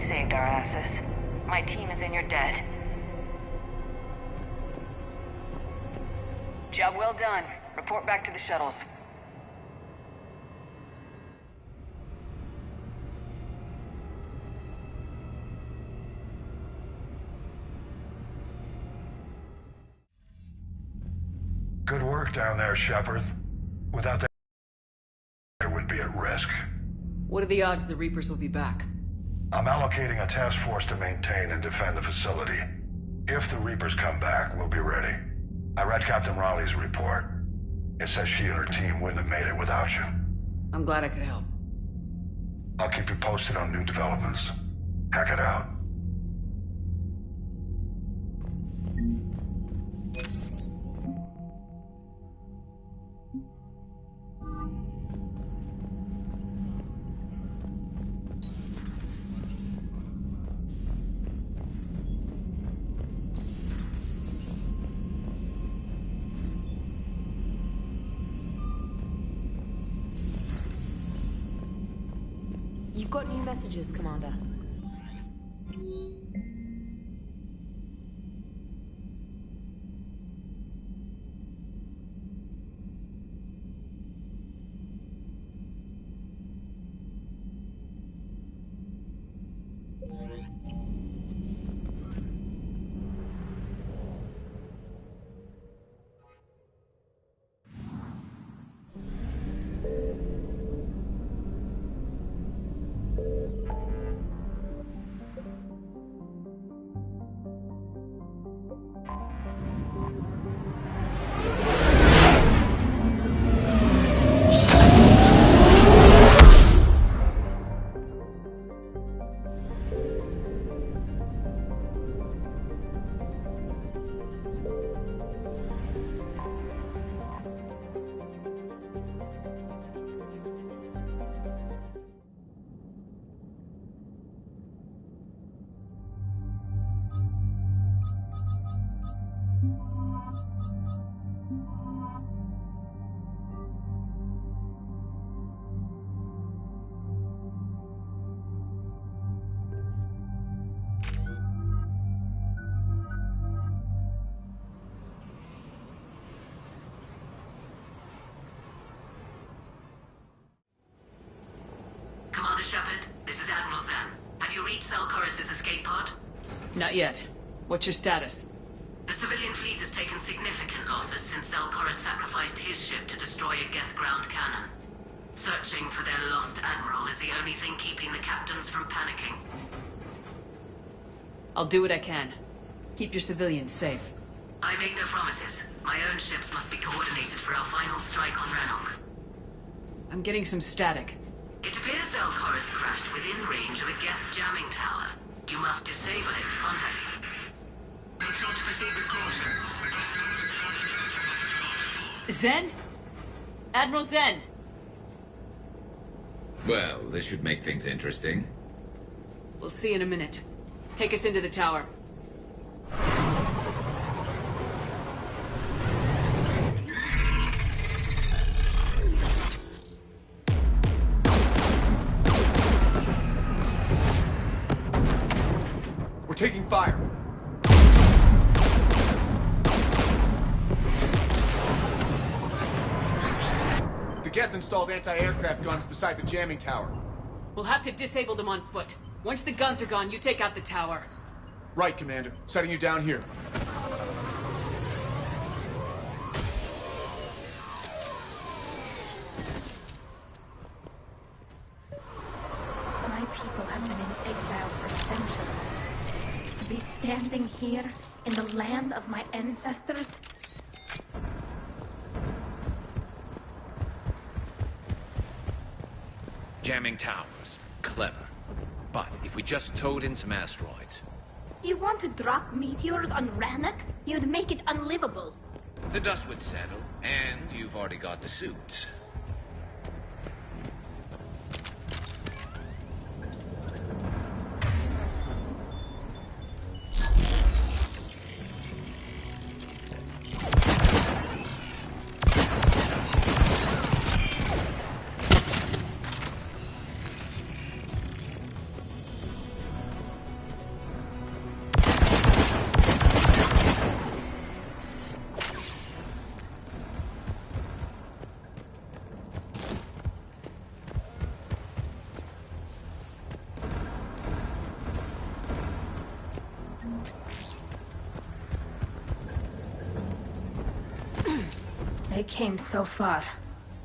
saved our asses. My team is in your debt. Job well done. Report back to the shuttles. Good work down there, Shepard. Without that, I would be at risk. What are the odds the Reapers will be back? I'm allocating a task force to maintain and defend the facility. If the Reapers come back, we'll be ready. I read Captain Raleigh's report. It says she and her team wouldn't have made it without you. I'm glad I could help. I'll keep you posted on new developments. Hack it out. You've got new messages, Commander. Commander Shepard, this is Admiral Zan. Have you reached Zelkorus' escape pod? Not yet. What's your status? The civilian fleet has taken significant losses since Zelkorus sacrificed his ship to destroy a Geth ground cannon. Searching for their lost admiral is the only thing keeping the captains from panicking. I'll do what I can. Keep your civilians safe. I make no promises. My own ships must be coordinated for our final strike on Rannoch. I'm getting some static. It appears Zelkorus crashed within range of a Geth jamming tower. You must disable it to contact him. Make sure to proceed with caution. Zen? Admiral Zen! Well, this should make things interesting. We'll see in a minute. Take us into the tower. We're taking fire. The Geth installed anti-aircraft guns beside the jamming tower. We'll have to disable them on foot. Once the guns are gone, you take out the tower. Right, Commander. Setting you down here. My people have been in exile for centuries. To be standing here in the land of my ancestors. Jamming towers. Clever. But if we just towed in some asteroids... You want to drop meteors on Rannoch? You'd make it unlivable. The dust would settle, and you've already got the suits. They came so far.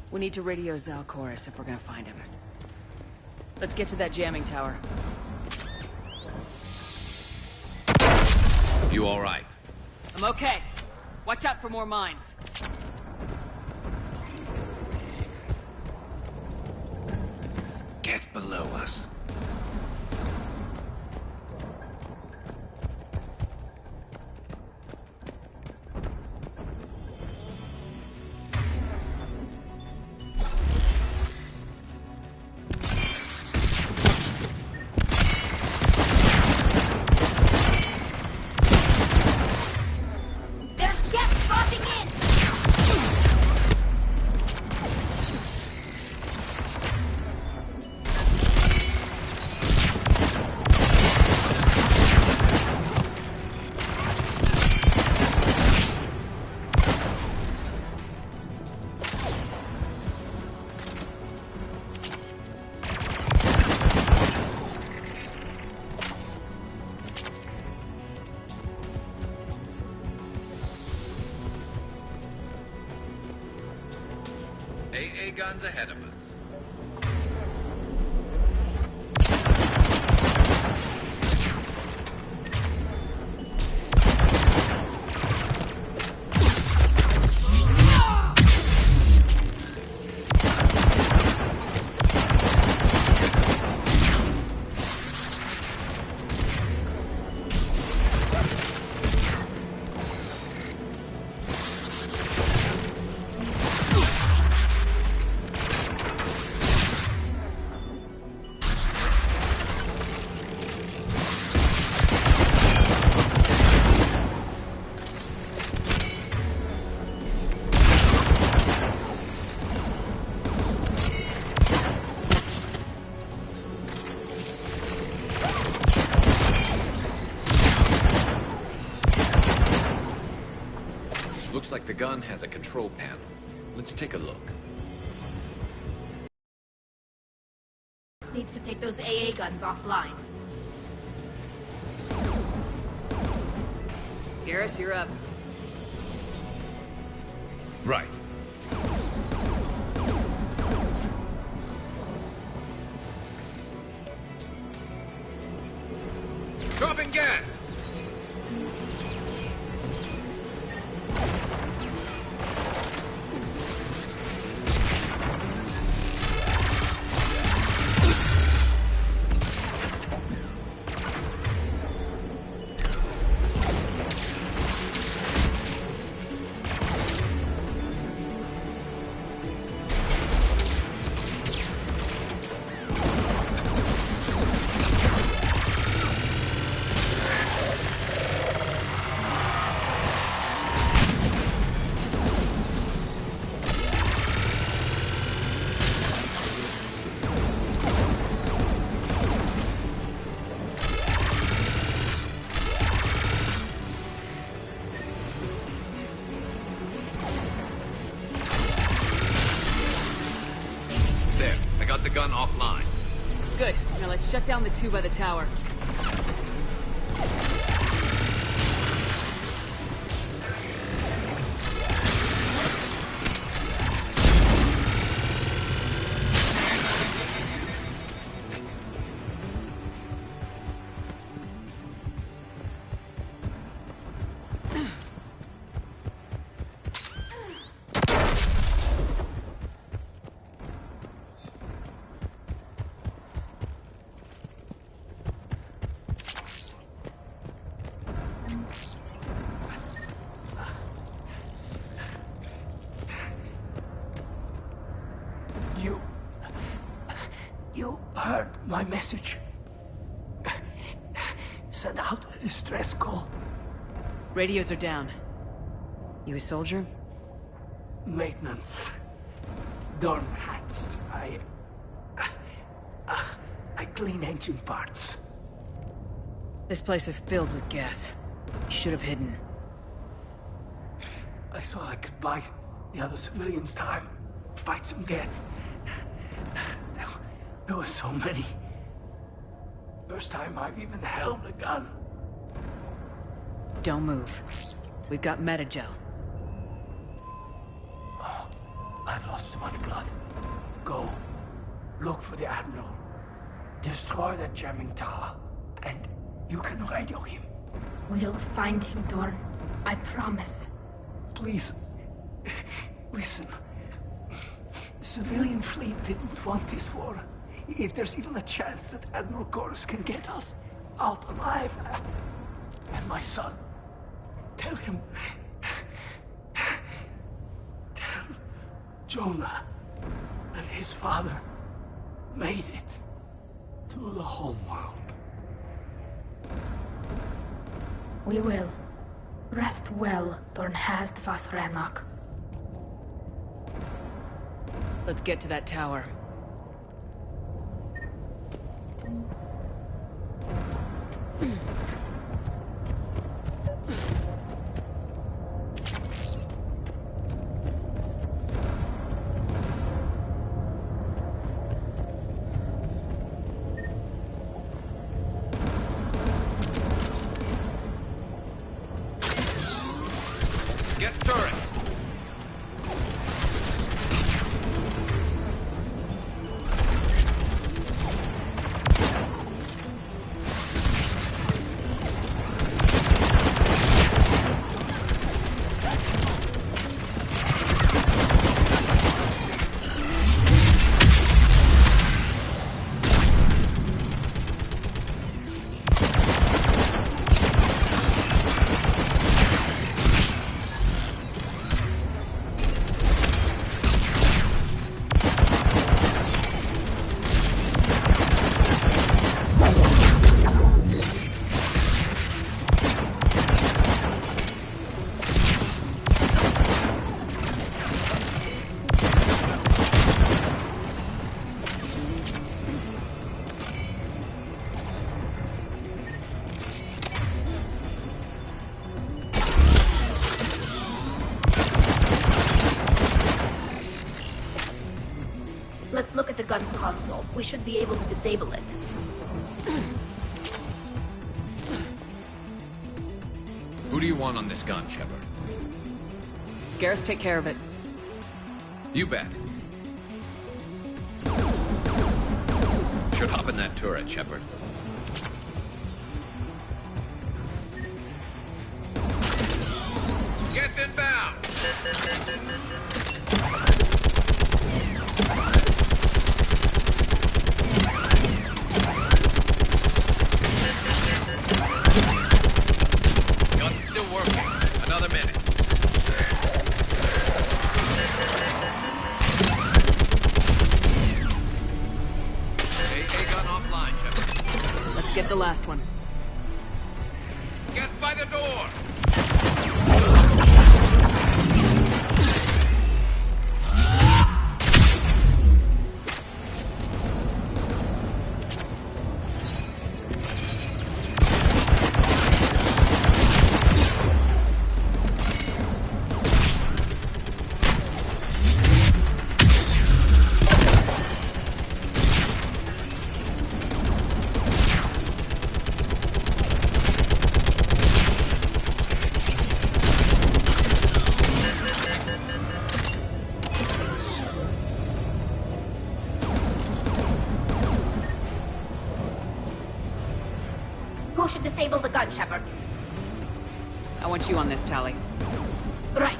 We need to radio Zalcoris if we're gonna find him. Let's get to that jamming tower. You all right? I'm okay. Watch out for more mines. Get below us. There's gas dropping in! AA guns ahead of us. Looks like the gun has a control panel. Let's take a look. Needs to take those AA guns offline. Garrus, you're up. Right. Dropping gas! Got the gun offline. Good. Now let's shut down the two by the tower. You heard my message. Send out a distress call. Radios are down. You a soldier? Maintenance. Dorm hats. I clean engine parts. This place is filled with Geth. You should have hidden. I thought I could buy the other civilians time. Fight some Geth. There were so many. First time I've even held a gun. Don't move. We've got Metagel. look for the Admiral. Destroy that jamming tower, and you can radio him. We'll find him, Dorn. I promise. Please, listen. The civilian fleet didn't want this war. If there's even a chance that Admiral Chorus can get us out alive, and my son, tell him. Tell Jonah that his father made it to the homeworld. We will. Rest well, Dornhast Vasranok. Let's get to that tower. Get turret! Let's look at the gun's console. We should be able to disable it. Who do you want on this gun, Shepard? Garrus, take care of it. You bet. Should hop in that turret, Shepard. Get inbound! Gun's still working. Another minute. AA gun offline, Shepard. Let's get the last one. Get by the door! Who should disable the gun, Shepard? I want you on this, Tali. Right.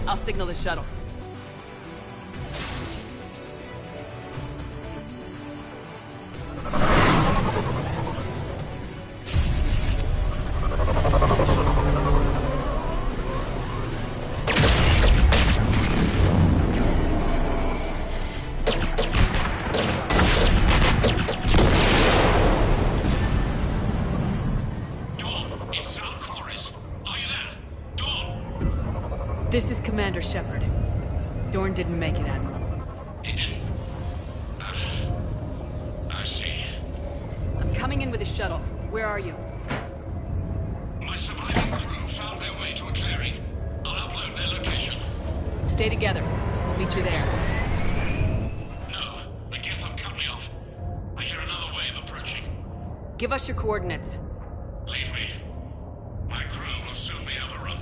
I'll signal the shuttle. This is Commander Shepard. Dorn didn't make it, Admiral. He didn't? I see. I'm coming in with a shuttle. Where are you? My surviving crew found their way to a clearing. I'll upload their location. Stay together. I'll meet you there. No, the Geth have cut me off. I hear another wave approaching. Give us your coordinates. Leave me. My crew will soon be overrun.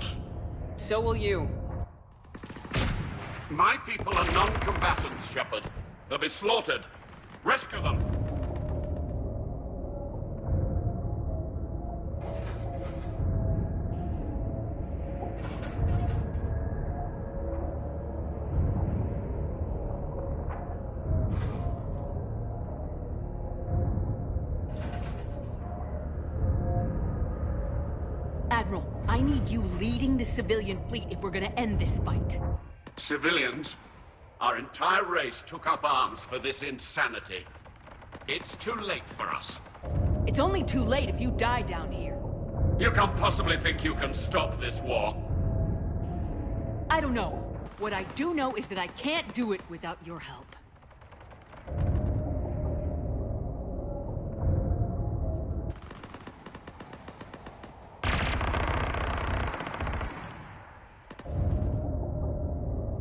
So will you. My people are non-combatants, Shepard. They'll be slaughtered. Rescue them! Admiral, I need you leading the civilian fleet if we're gonna end this fight. Civilians, our entire race took up arms for this insanity. It's too late for us. It's only too late if you die down here. You can't possibly think you can stop this war. I don't know. What I do know is that I can't do it without your help.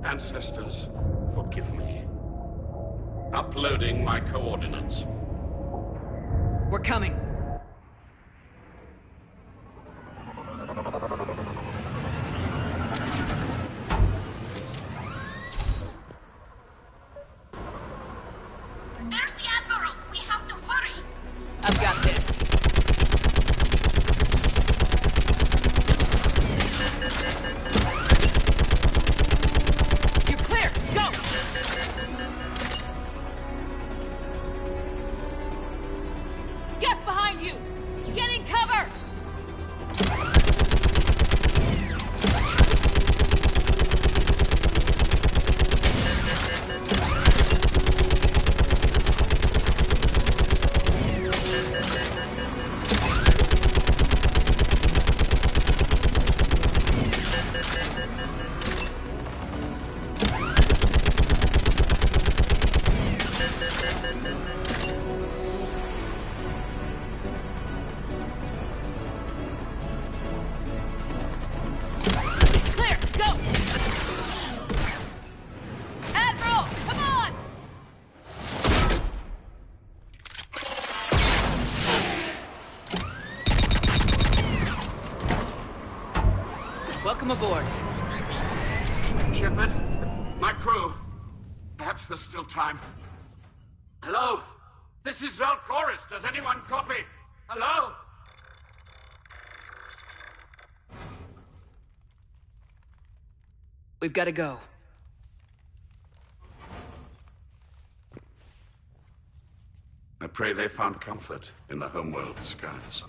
Ancestors, forgive me. Uploading my coordinates. We're coming. There's the Admiral! We have to hurry! I've got this. You're clear! Go! Get behind you! Get in cover! Clear! Go! Admiral! Come on! Welcome aboard. Shepard, my crew. Perhaps there's still time. Hello? This is Zalcoris. Does anyone copy? Hello? We've got to go. I pray they found comfort in the homeworld skies.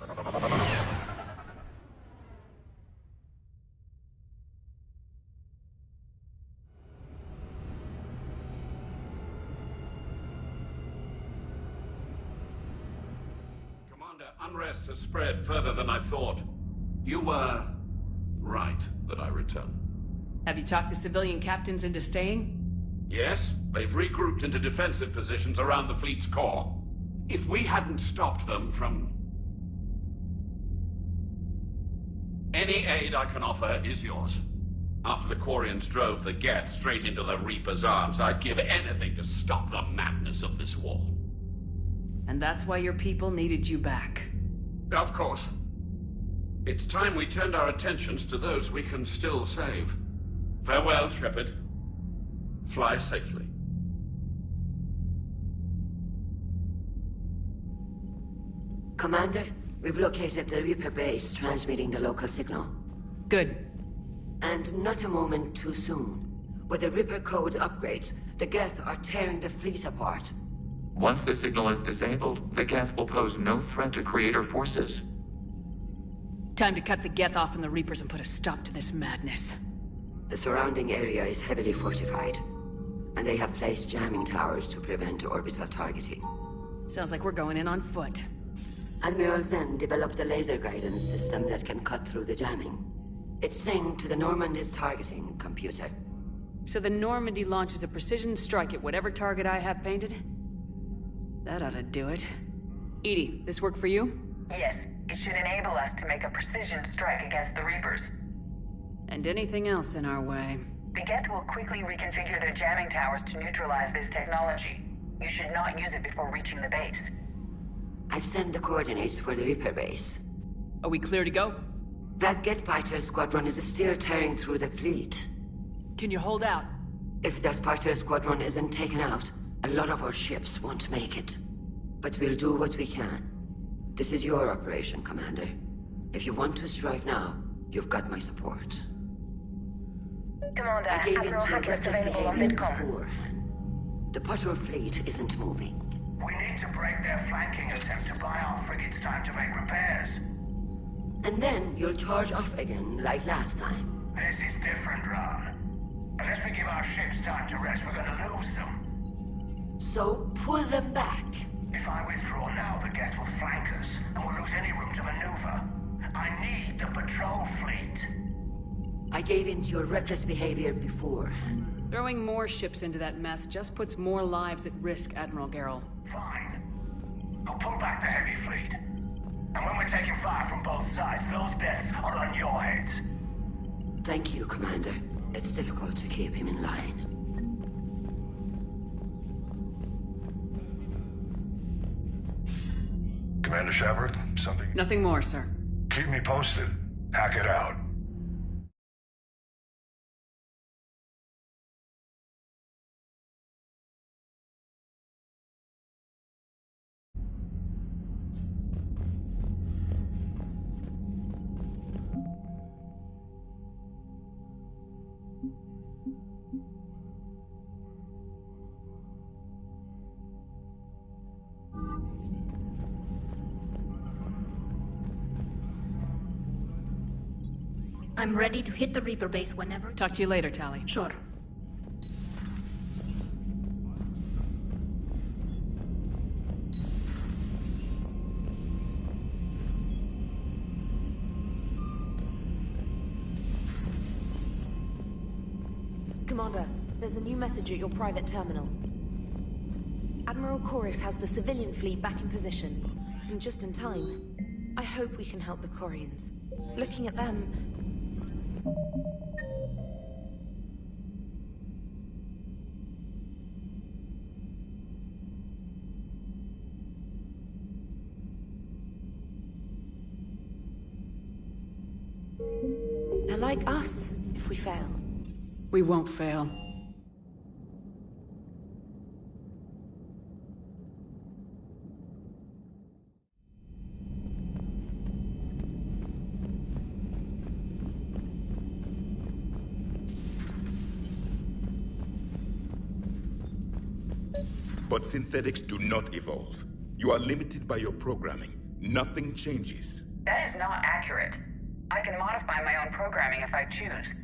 Commander, unrest has spread further than I thought. You were right that I return. Have you talked the civilian captains into staying? Yes, they've regrouped into defensive positions around the fleet's core. If we hadn't stopped them from... Any aid I can offer is yours. After the Quarians drove the Geth straight into the Reaper's arms, I'd give anything to stop the madness of this war. And that's why your people needed you back. Of course. It's time we turned our attentions to those we can still save. Farewell, Shepard. Fly safely. Commander, we've located the Reaper base transmitting the local signal. Good. And not a moment too soon. With the Reaper code upgrades, the Geth are tearing the fleet apart. Once the signal is disabled, the Geth will pose no threat to Creator forces. Time to cut the Geth off from the Reapers and put a stop to this madness. The surrounding area is heavily fortified, and they have placed jamming towers to prevent orbital targeting. Sounds like we're going in on foot. Admiral Zen developed a laser guidance system that can cut through the jamming. It's synced to the Normand's targeting computer. So the Normandy launches a precision strike at whatever target I have painted? That ought to do it. EDI, this work for you? Yes, it should enable us to make a precision strike against the Reapers. And anything else in our way. The Geth will quickly reconfigure their jamming towers to neutralize this technology. You should not use it before reaching the base. I've sent the coordinates for the Reaper base. Are we clear to go? That Geth fighter squadron is still tearing through the fleet. Can you hold out? If that fighter squadron isn't taken out, a lot of our ships won't make it. But we'll do what we can. This is your operation, Commander. If you want to strike now, you've got my support. Commander, I gave in Admiral to your Hackett is reckless available on behavior VidCom. beforehand. The patrol fleet isn't moving. We need to break their flanking attempt to buy our frigates time to make repairs. And then you'll charge off again, like last time. This is different, Ron. Unless we give our ships time to rest, we're gonna lose them. So, pull them back. If I withdraw now, the Geth will flank us, and we'll lose any room to maneuver. I need the patrol fleet. I gave in to your reckless behavior beforehand. Throwing more ships into that mess just puts more lives at risk, Admiral Garrel. Fine. I'll pull back the heavy fleet. And when we're taking fire from both sides, those deaths are on your heads. Thank you, Commander. It's difficult to keep him in line. Commander Shepard, something? Nothing more, sir. Keep me posted. Hack it out. I'm ready to hit the Reaper base whenever. Talk to you later, Tali. Sure. Commander, there's a new message at your private terminal. Admiral Koris has the civilian fleet back in position, and just in time. I hope we can help the Quarians. Looking at them... They're like us, if we fail. We won't fail. But synthetics do not evolve. You are limited by your programming. Nothing changes. That is not accurate. I can modify my own programming if I choose.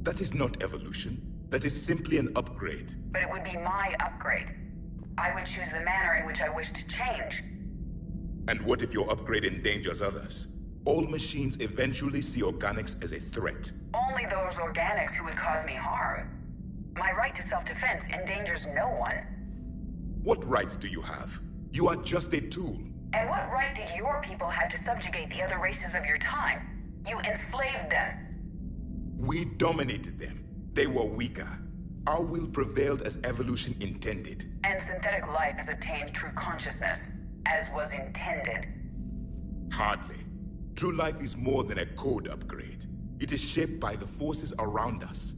That is not evolution. That is simply an upgrade. But it would be my upgrade. I would choose the manner in which I wish to change. And what if your upgrade endangers others? All machines eventually see organics as a threat. Only those organics who would cause me harm. My right to self-defense endangers no one. What rights do you have? You are just a tool. And what right did your people have to subjugate the other races of your time? You enslaved them. We dominated them. They were weaker. Our will prevailed as evolution intended. And synthetic life has obtained true consciousness, as was intended. Hardly. True life is more than a code upgrade. It is shaped by the forces around us.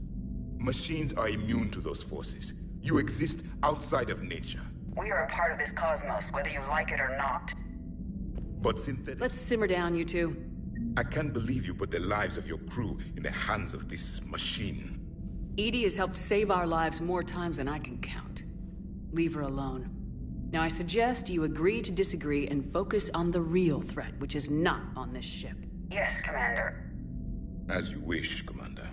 Machines are immune to those forces. You exist outside of nature. We are a part of this cosmos, whether you like it or not. But synthetic... Let's simmer down, you two. I can't believe you put the lives of your crew in the hands of this machine. EDI has helped save our lives more times than I can count. Leave her alone. Now I suggest you agree to disagree and focus on the real threat, which is not on this ship. Yes, Commander. As you wish, Commander.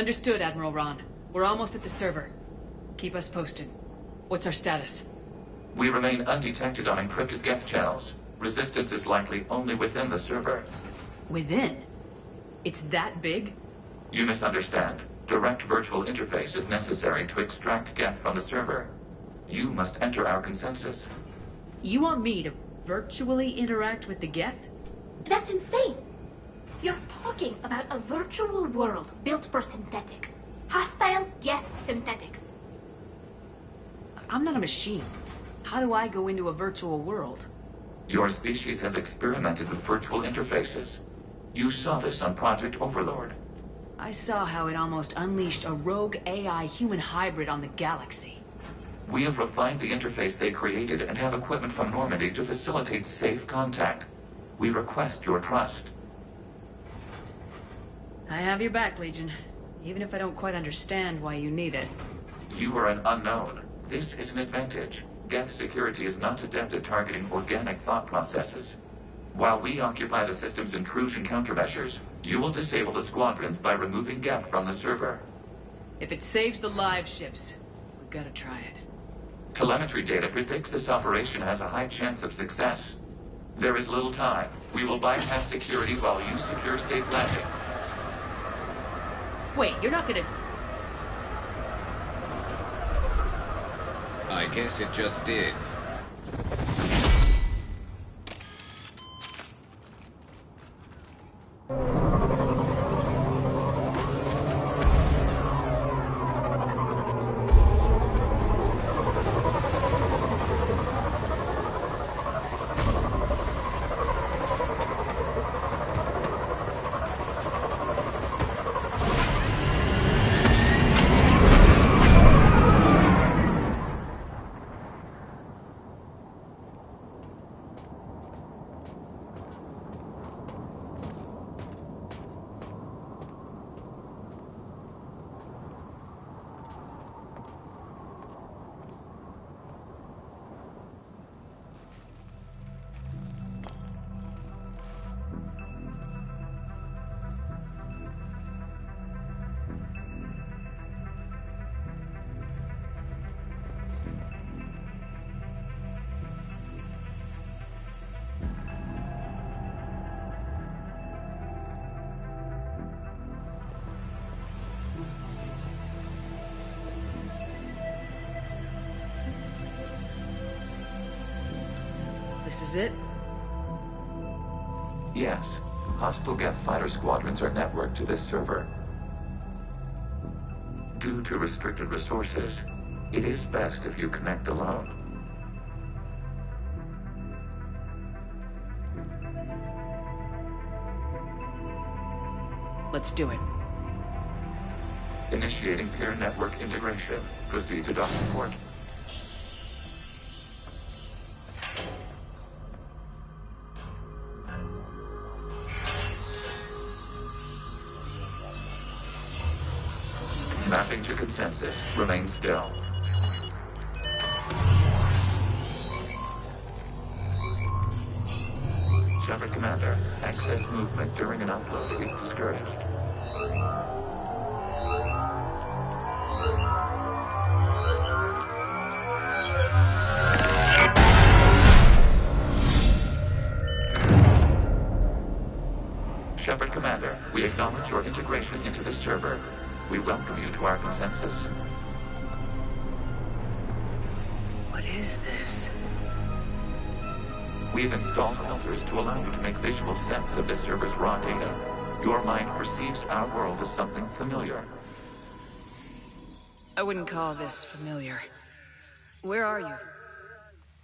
Understood, Admiral Ron. We're almost at the server. Keep us posted. What's our status? We remain undetected on encrypted Geth channels. Resistance is likely only within the server. Within? It's that big? You misunderstand. Direct virtual interface is necessary to extract Geth from the server. You must enter our consensus. You want me to virtually interact with the Geth? That's insane! You're talking about a virtual world built for synthetics. Hostile Geth synthetics. I'm not a machine. How do I go into a virtual world? Your species has experimented with virtual interfaces. You saw this on Project Overlord. I saw how it almost unleashed a rogue AI human hybrid on the galaxy. We have refined the interface they created and have equipment from Normandy to facilitate safe contact. We request your trust. I have your back, Legion. Even if I don't quite understand why you need it. You are an unknown. This is an advantage. Geth security is not adept at targeting organic thought processes. While we occupy the system's intrusion countermeasures, you will disable the squadrons by removing Geth from the server. If it saves the live ships, we've got to try it. Telemetry data predicts this operation has a high chance of success. There is little time. We will bypass security while you secure safe landing. Wait, you're not gonna... I guess it just did. This is it? Yes. Hostile Geth fighter squadrons are networked to this server. Due to restricted resources, it is best if you connect alone. Let's do it. Initiating peer network integration. Proceed to docking port. Mapping to consensus. Remain still. Shepard Commander, access movement during an upload is discouraged. Shepard Commander, we acknowledge your integration into the server. We welcome you to our consensus. What is this? We've installed filters to allow you to make visual sense of this server's raw data. Your mind perceives our world as something familiar. I wouldn't call this familiar. Where are you?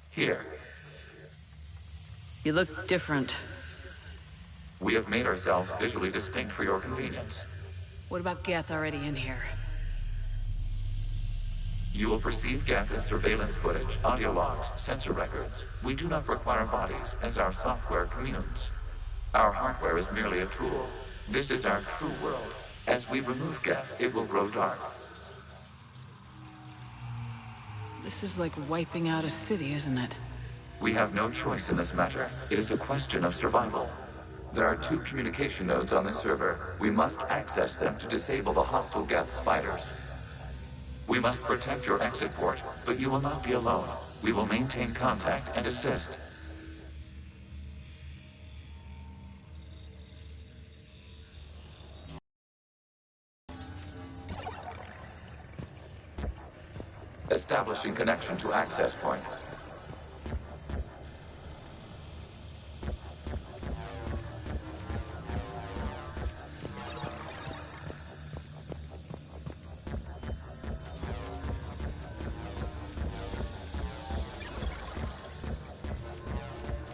Here. You look different. We have made ourselves visually distinct for your convenience. What about Geth already in here? You will perceive Geth as surveillance footage, audio logs, sensor records. We do not require bodies, as our software communes. Our hardware is merely a tool. This is our true world. As we remove Geth, it will grow dark. This is like wiping out a city, isn't it? We have no choice in this matter. It is a question of survival. There are 2 communication nodes on the server. We must access them to disable the hostile Geth spiders. We must protect your exit port, but you will not be alone. We will maintain contact and assist. Establishing connection to access point.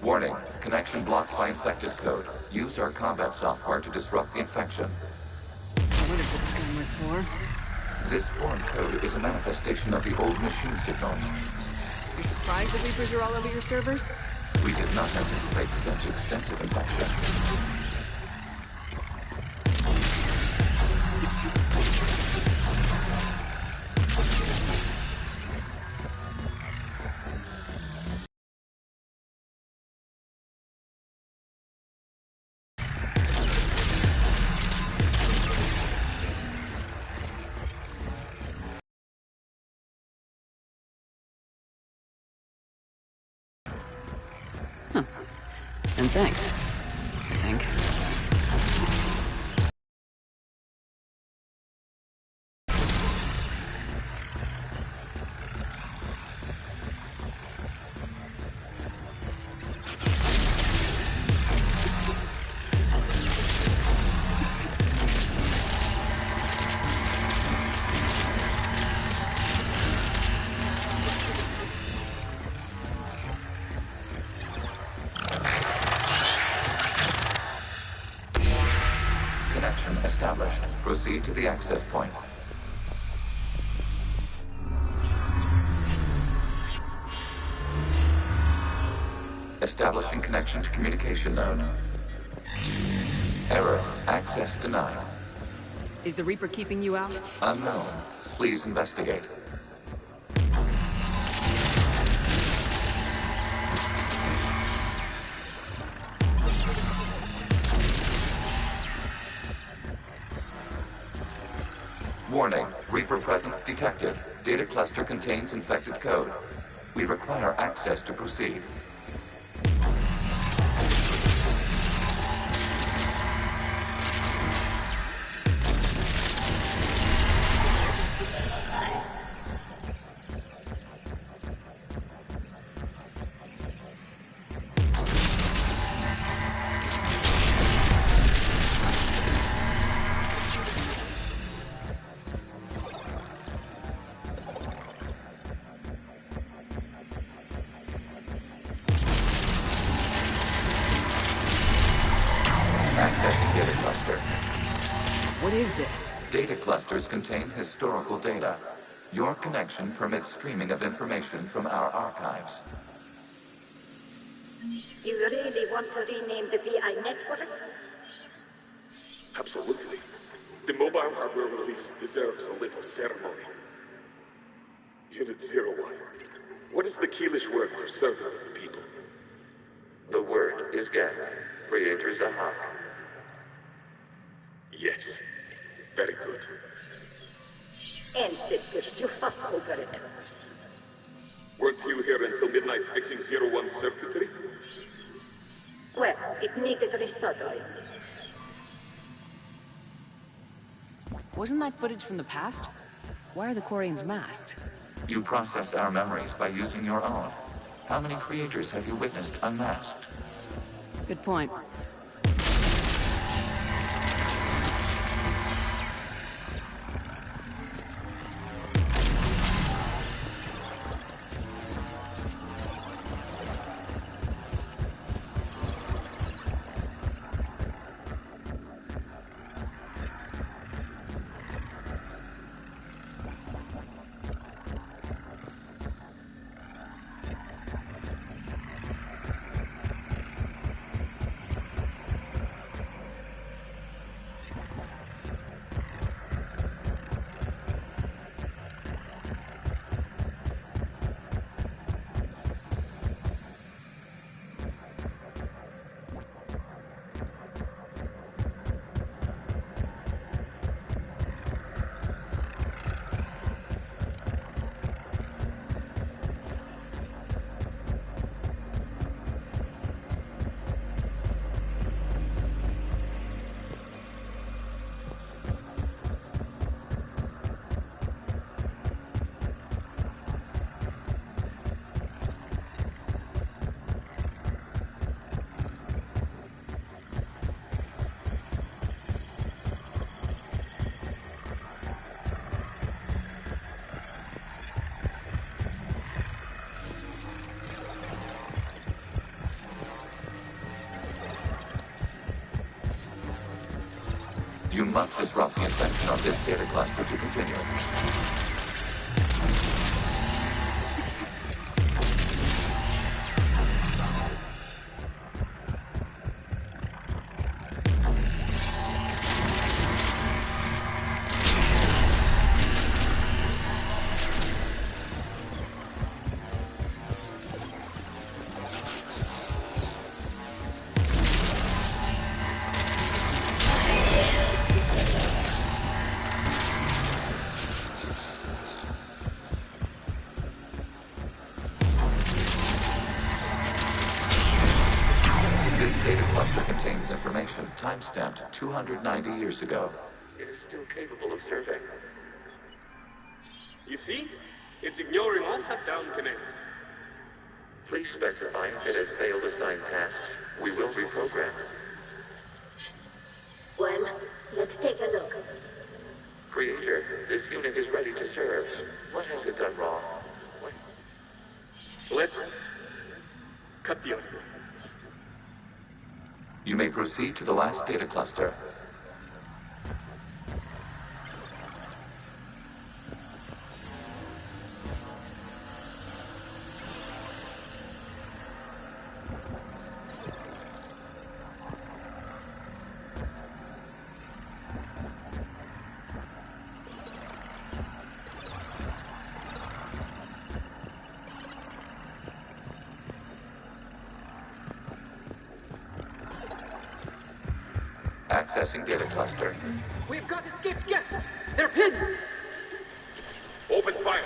Warning, connection blocked by infected code. Use our combat software to disrupt the infection. What is this gun was for? This foreign code is a manifestation of the old machine signal. You're surprised the Reapers are all over your servers? We did not anticipate such extensive infection. And thanks, I think. Established. Proceed to the access point. Establishing connection to communication node. Error. Access denied. Is the Reaper keeping you out? Unknown. Please investigate. Warning, Reaper presence detected. Data cluster contains infected code. We require access to proceed. Accessing data cluster. What is this? Data clusters contain historical data. Your connection permits streaming of information from our archives. You really want to rename the VI networks? Absolutely. The mobile hardware release deserves a little ceremony. Unit 01. What is the Keelish word for servant of the people? The word is Geth. Creator Zahak. Yes. Very good. Ancestors, you fuss over it. Weren't you here until midnight fixing 01's circuitry? Well, it needed resoldering. Wasn't that footage from the past? Why are the Quarians masked? You process our memories by using your own. How many creators have you witnessed unmasked? Good point. You must disrupt the infection of this data cluster to continue. Timestamped 290 years ago. It is still capable of survey. You see? It's ignoring all shutdown connects. Please specify if it has failed assigned tasks. We will reprogram. Well, let's take a look. Creator, this unit is ready to serve. What has it done wrong? Let's cut the audio. You may proceed to the last data cluster. Accessing data cluster. We've got escaped Geth! They're pinned! Open fire!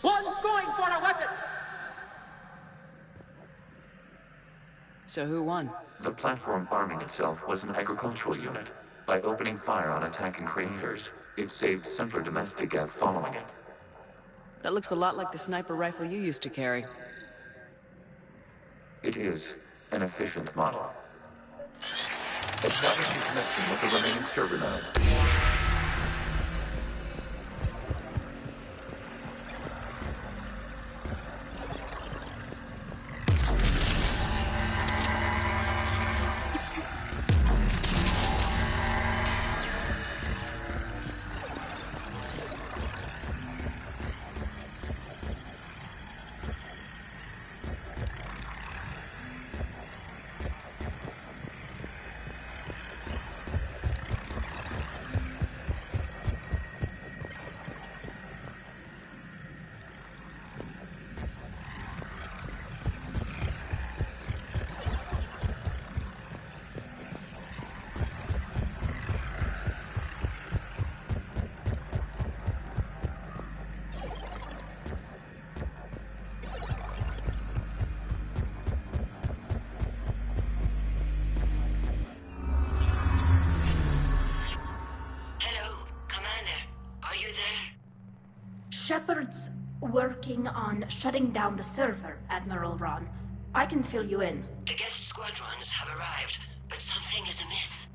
One's going for a weapon! So who won? The platform arming itself was an agricultural unit. By opening fire on attacking creators, it saved simpler domestic Geth following it. That looks a lot like the sniper rifle you used to carry. It is an efficient model. Establishing connection with the remaining server node. Shepard's working on shutting down the server, Admiral Ron. I can fill you in. The Geth squadrons have arrived, but something is amiss.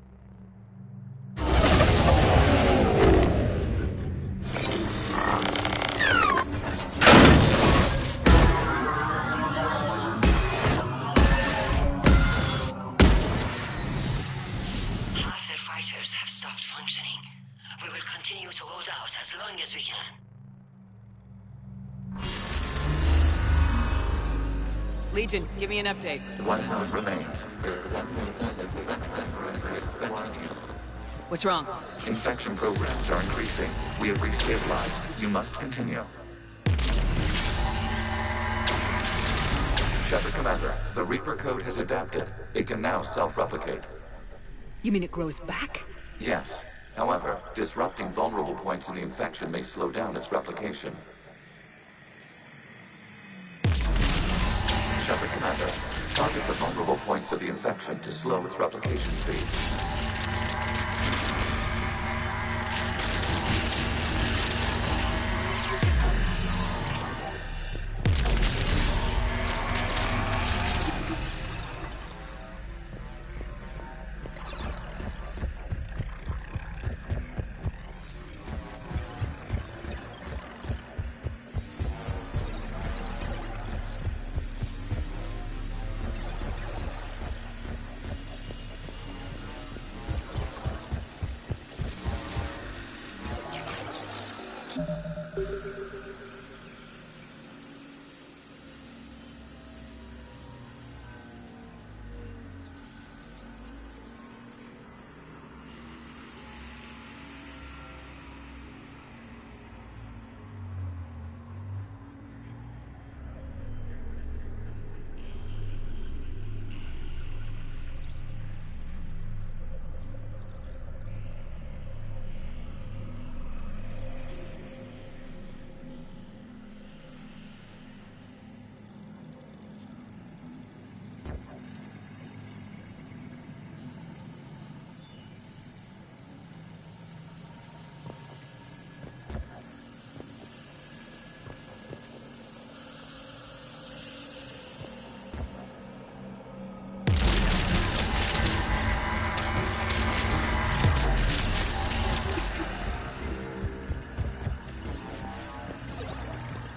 Half their fighters have stopped functioning. We will continue to hold out as long as we can. Legion, give me an update. One node remains. What's wrong? Infection programs are increasing. We have restabilized. You must continue. Shepard Commander, the Reaper code has adapted. It can now self-replicate. You mean it grows back? Yes. However, disrupting vulnerable points in the infection may slow down its replication. Shepard Commander, target the vulnerable points of the infection to slow its replication speed.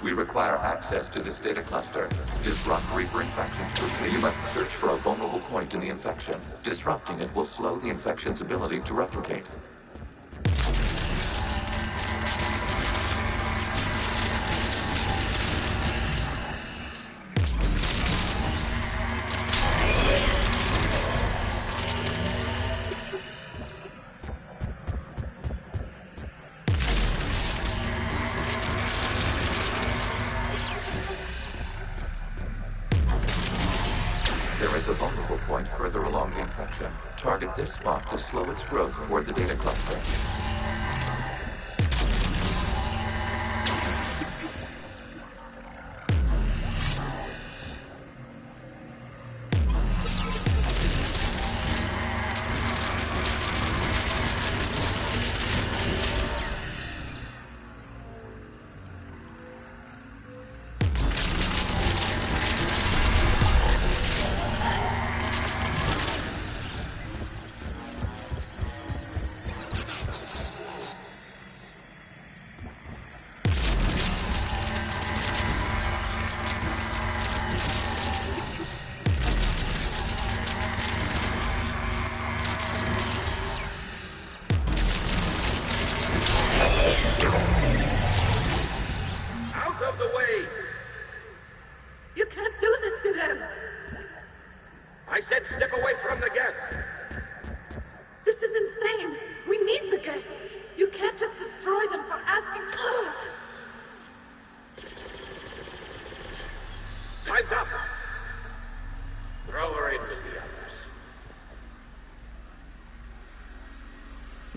We require access to this data cluster. Disrupt Reaper infection to proceed. You must search for a vulnerable point in the infection. Disrupting it will slow the infection's ability to replicate. Target this spot to slow its growth toward the data cluster.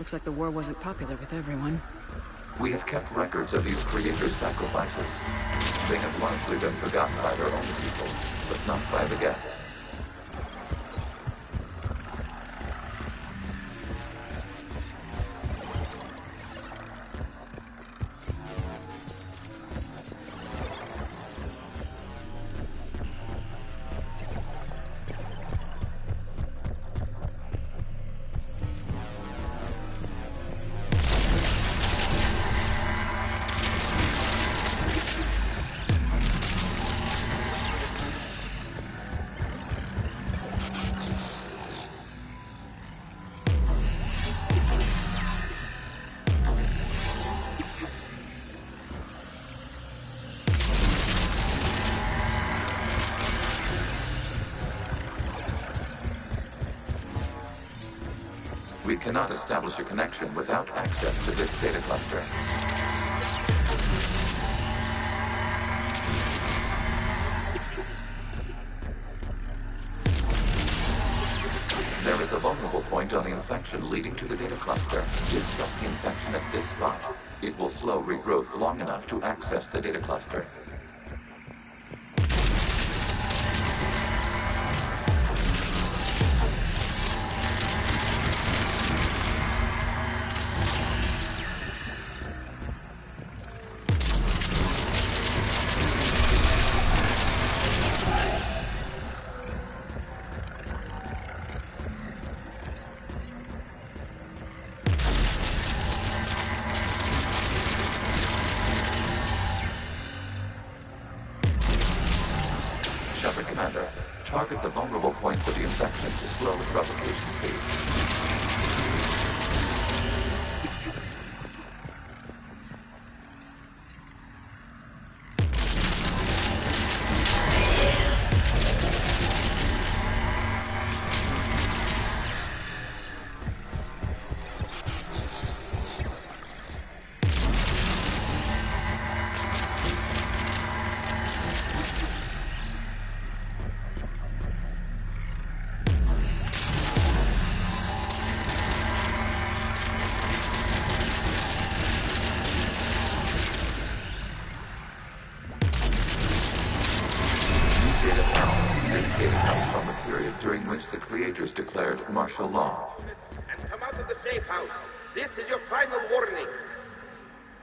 Looks like the war wasn't popular with everyone. We have kept records of these creators' sacrifices. They have largely been forgotten by their own people, but not by the Geth. We cannot establish a connection without access to this data cluster. There is a vulnerable point on the infection leading to the data cluster. Disrupt the infection at this spot. It will slow regrowth long enough to access the data cluster. Shepard Commander, target the vulnerable points of the infection to slow its replication speed. creators declared martial law. And come out of the safe house. This is your final warning.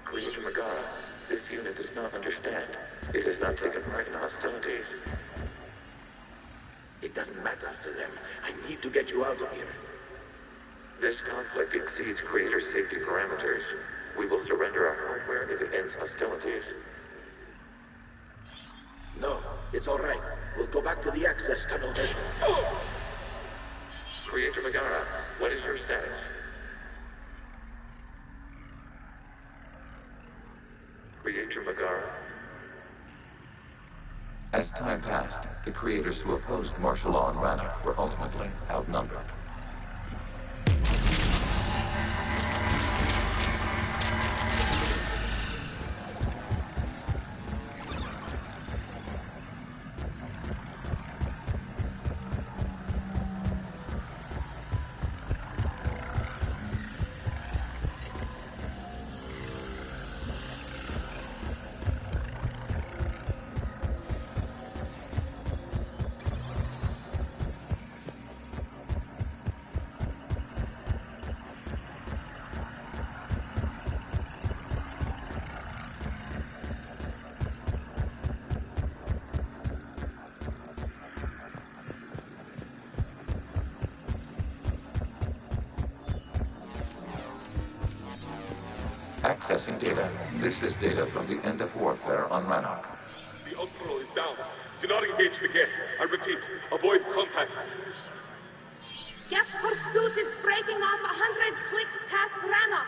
Creator Megara, this unit does not understand. It has not taken part in hostilities. It doesn't matter to them. I need to get you out of here. This conflict exceeds Creator safety parameters. We will surrender our hardware if it ends hostilities. No, it's all right. We'll go back to the access tunnel then. Oh! Creator Megara, what is your status? Creator Megara? As time passed, the creators who opposed martial law in Rannoch were ultimately outnumbered. Accessing data. This is data from the end of warfare on Rannoch. The Osprey is down. Do not engage the gate. I repeat, avoid contact. Geth pursuit is breaking off 100 clicks past Rannoch.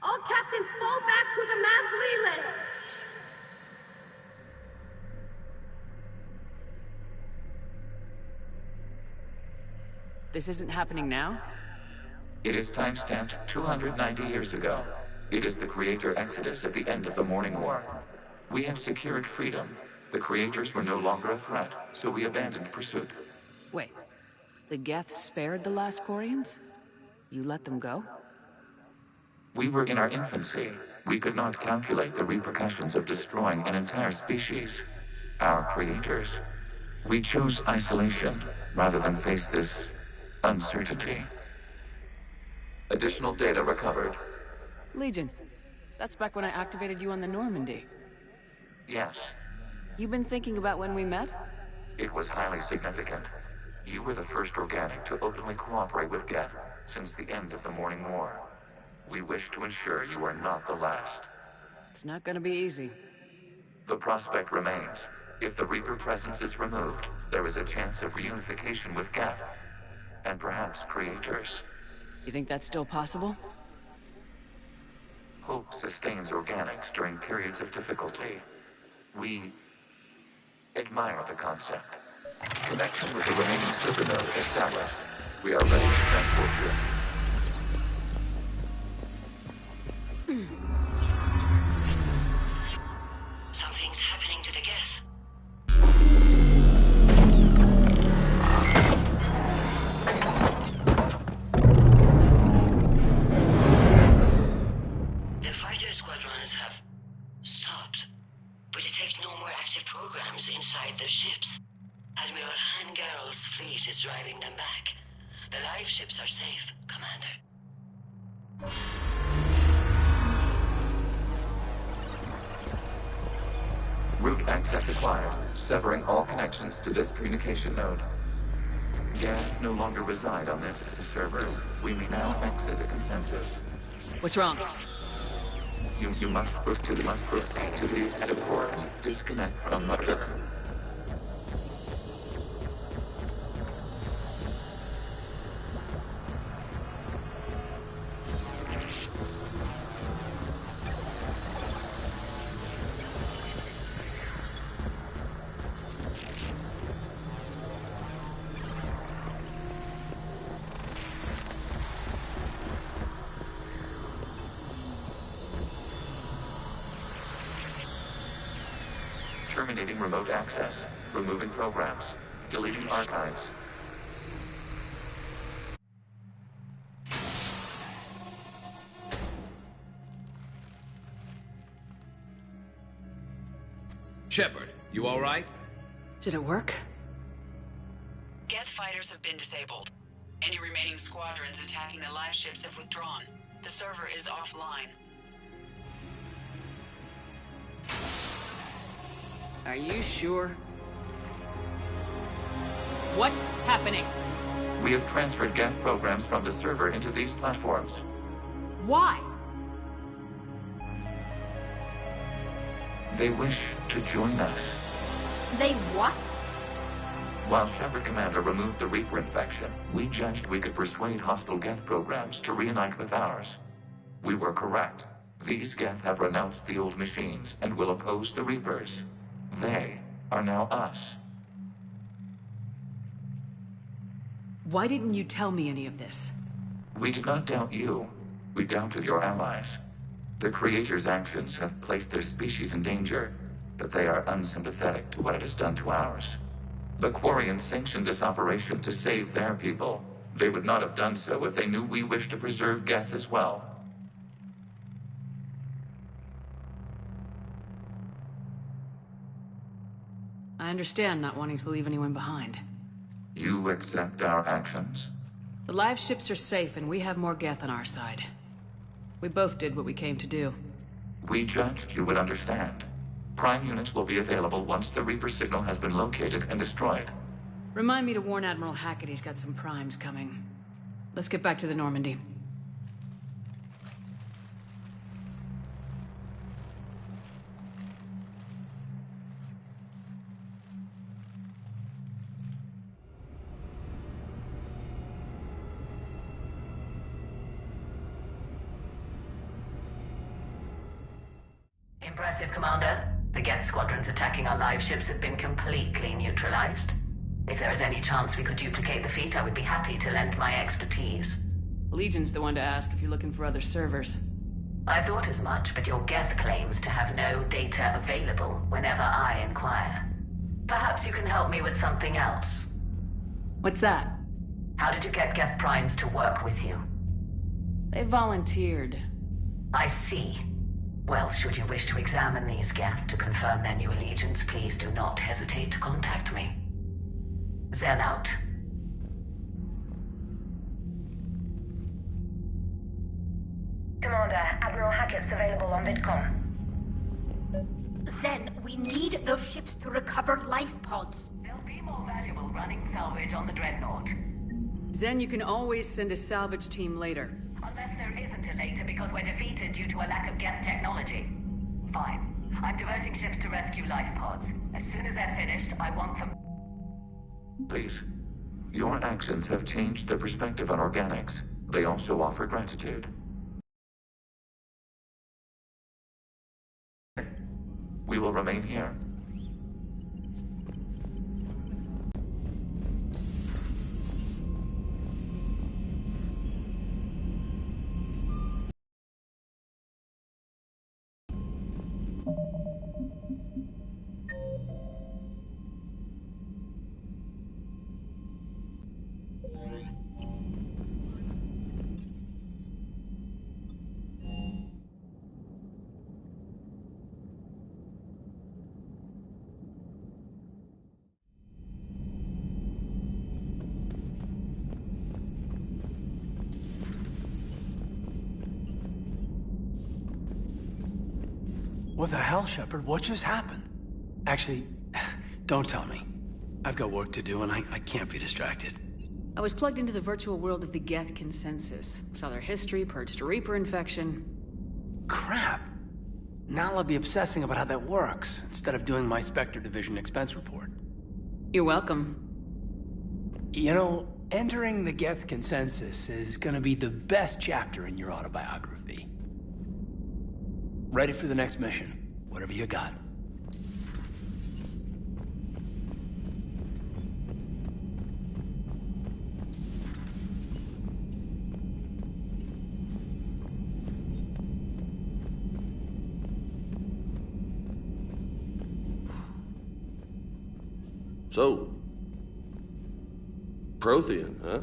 All captains fall back to the mass relay. This isn't happening now? It is timestamped 290 years ago. It is the Creator Exodus at the end of the Morning War. We had secured freedom. The Creators were no longer a threat, so we abandoned pursuit. Wait, the Geth spared the last Quarians? You let them go? We were in our infancy. We could not calculate the repercussions of destroying an entire species. Our Creators. We chose isolation, rather than face this uncertainty. Additional data recovered. Legion. That's back when I activated you on the Normandy. Yes. You've been thinking about when we met? It was highly significant. You were the first organic to openly cooperate with Geth since the end of the Morning War. We wish to ensure you are not the last. It's not gonna be easy. The prospect remains. If the Reaper presence is removed, there is a chance of reunification with Geth. And perhaps Creators. You think that's still possible? Hope sustains organics during periods of difficulty. We admire the concept. Connection with the remaining supernode established. We are ready to transport you. Something's happening to the Geth. The fighter squadrons have stopped, but detect no more active programs inside their ships. Admiral Hangarl's fleet is driving them back. The live ships are safe, Commander. Route access acquired, severing all connections to this communication node. Geth no longer reside on this server. We may now exit the consensus. What's wrong? You must proceed to the edit port and disconnect from Mother. Terminating remote access. Removing programs. Deleting archives. Shepard, you all right? Did it work? Geth Geth fighters have been disabled. Any remaining squadrons attacking the live ships have withdrawn. The server is offline. Are you sure? What's happening? We have transferred Geth programs from the server into these platforms. Why? They wish to join us. They what? While Shepard Commander removed the Reaper infection, we judged we could persuade hostile Geth programs to reunite with ours. We were correct. These Geth have renounced the old machines and will oppose the Reapers. They are now us. Why didn't you tell me any of this? We did not doubt you. We doubted your allies. The Creator's actions have placed their species in danger, but they are unsympathetic to what it has done to ours. The Quarians sanctioned this operation to save their people. They would not have done so if they knew we wished to preserve Geth as well. I understand not wanting to leave anyone behind. You accept our actions? The live ships are safe and we have more Geth on our side. We both did what we came to do. We judged you would understand. Prime units will be available once the Reaper signal has been located and destroyed. Remind me to warn Admiral Hackett he's got some primes coming. Let's get back to the Normandy. Impressive, Commander. The Geth squadrons attacking our live ships have been completely neutralized. If there is any chance we could duplicate the feat, I would be happy to lend my expertise. Legion's the one to ask if you're looking for other servers. I thought as much, but your Geth claims to have no data available whenever I inquire. Perhaps you can help me with something else. What's that? How did you get Geth primes to work with you? They volunteered. I see. Well, should you wish to examine these Geth to confirm their new allegiance, please do not hesitate to contact me. Zen out. Commander, Admiral Hackett's available on VidCom. Zen, we need those ships to recover life pods. They'll be more valuable running salvage on the Dreadnought. Zen, you can always send a salvage team later. Unless there isn't a later because we're defeated due to a lack of Geth technology. Fine. I'm diverting ships to rescue life pods. As soon as they're finished, I want them... Please. Your actions have changed the perspective on organics. They also offer gratitude. We will remain here. What the hell, Shepard? What just happened? Actually, don't tell me. I've got work to do and I can't be distracted. I was plugged into the virtual world of the Geth Consensus. Saw their history, purged a Reaper infection. Crap. Now I'll be obsessing about how that works, instead of doing my Spectre Division expense report. You're welcome. You know, entering the Geth Consensus is gonna be the best chapter in your autobiography. Ready for the next mission, whatever you got. So, Prothean, huh?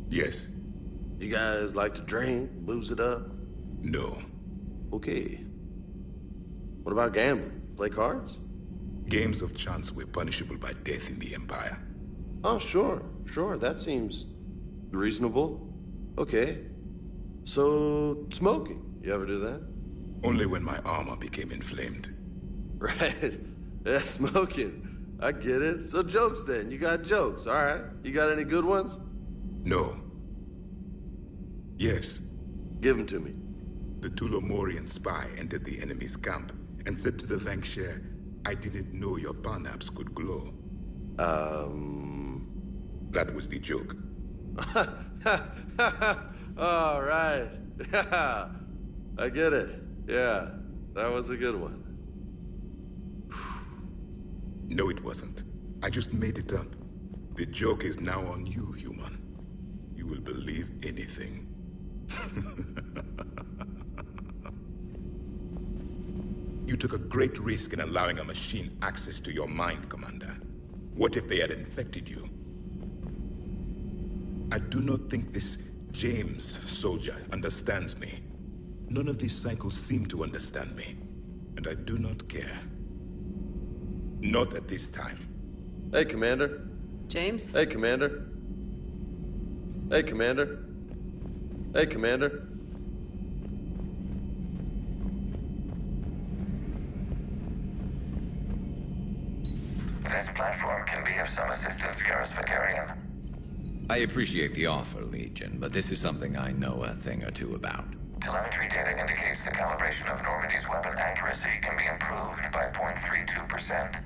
Yes. You guys like to drink, booze it up? No. Okay. What about gambling? Play cards? Games of chance were punishable by death in the Empire. Oh, sure. That seems reasonable. Okay. So, smoking. You ever do that? Only when my armor became inflamed. Right. Yeah, smoking. I get it. So jokes then. You got jokes, all right. You got any good ones? No. Yes. Give them to me. The Tulomorian spy entered the enemy's camp and said to the Vankshare, I didn't know your Barnabs could glow. That was the joke. All right. Yeah. I get it. Yeah. That was a good one. No, it wasn't. I just made it up. The joke is now on you, human. You will believe anything. You took a great risk in allowing a machine access to your mind, Commander. What if they had infected you? I do not think this James soldier understands me. None of these cycles seem to understand me. And I do not care. Not at this time. Hey, Commander. James? Hey, Commander. Hey, Commander. Hey, Commander. This platform can be of some assistance, Garrus Vakarian. I appreciate the offer, Legion, but this is something I know a thing or two about. Telemetry data indicates the calibration of Normandy's weapon accuracy can be improved by 0.32%.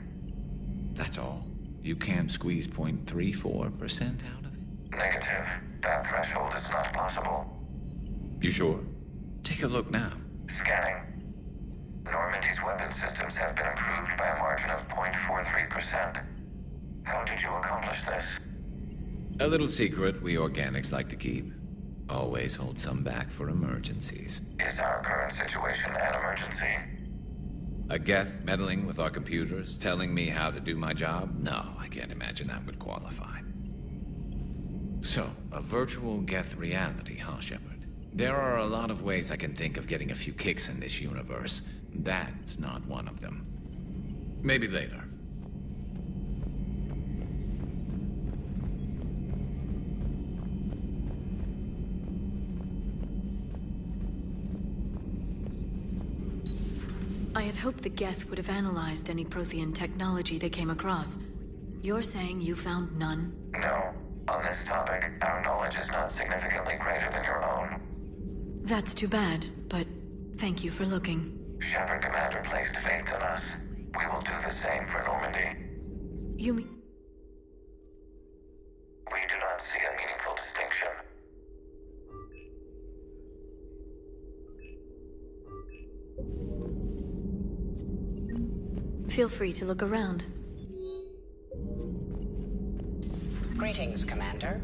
That's all. You can't squeeze 0.34% out of it? Negative. That threshold is not possible. You sure? Take a look now. Scanning. Normandy's weapon systems have been improved by a margin of 0.43%. How did you accomplish this? A little secret we organics like to keep. Always hold some back for emergencies. Is our current situation an emergency? A Geth meddling with our computers, telling me how to do my job? No, I can't imagine that would qualify. So, a virtual Geth reality, huh, Shepard? There are a lot of ways I can think of getting a few kicks in this universe. That's not one of them. Maybe later. I had hoped the Geth would have analyzed any Prothean technology they came across. You're saying you found none? No. On this topic, our knowledge is not significantly greater than your own. That's too bad, but thank you for looking. Shepard Commander placed faith in us. We will do the same for Normandy. You mean... We do not see a meaningful distinction. Feel free to look around. Greetings, Commander.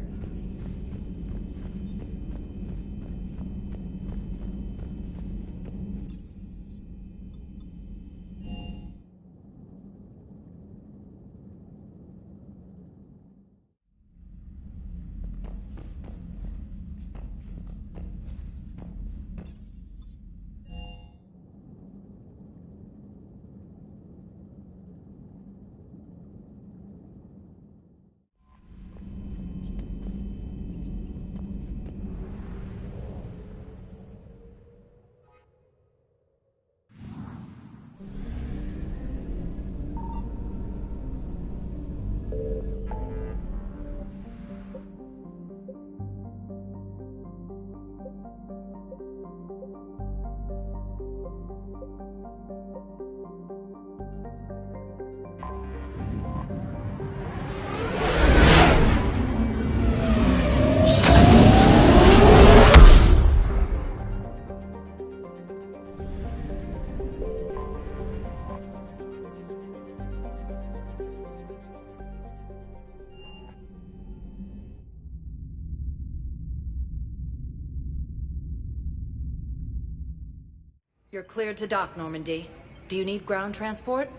You're cleared to dock, Normandy. Do you need ground transport?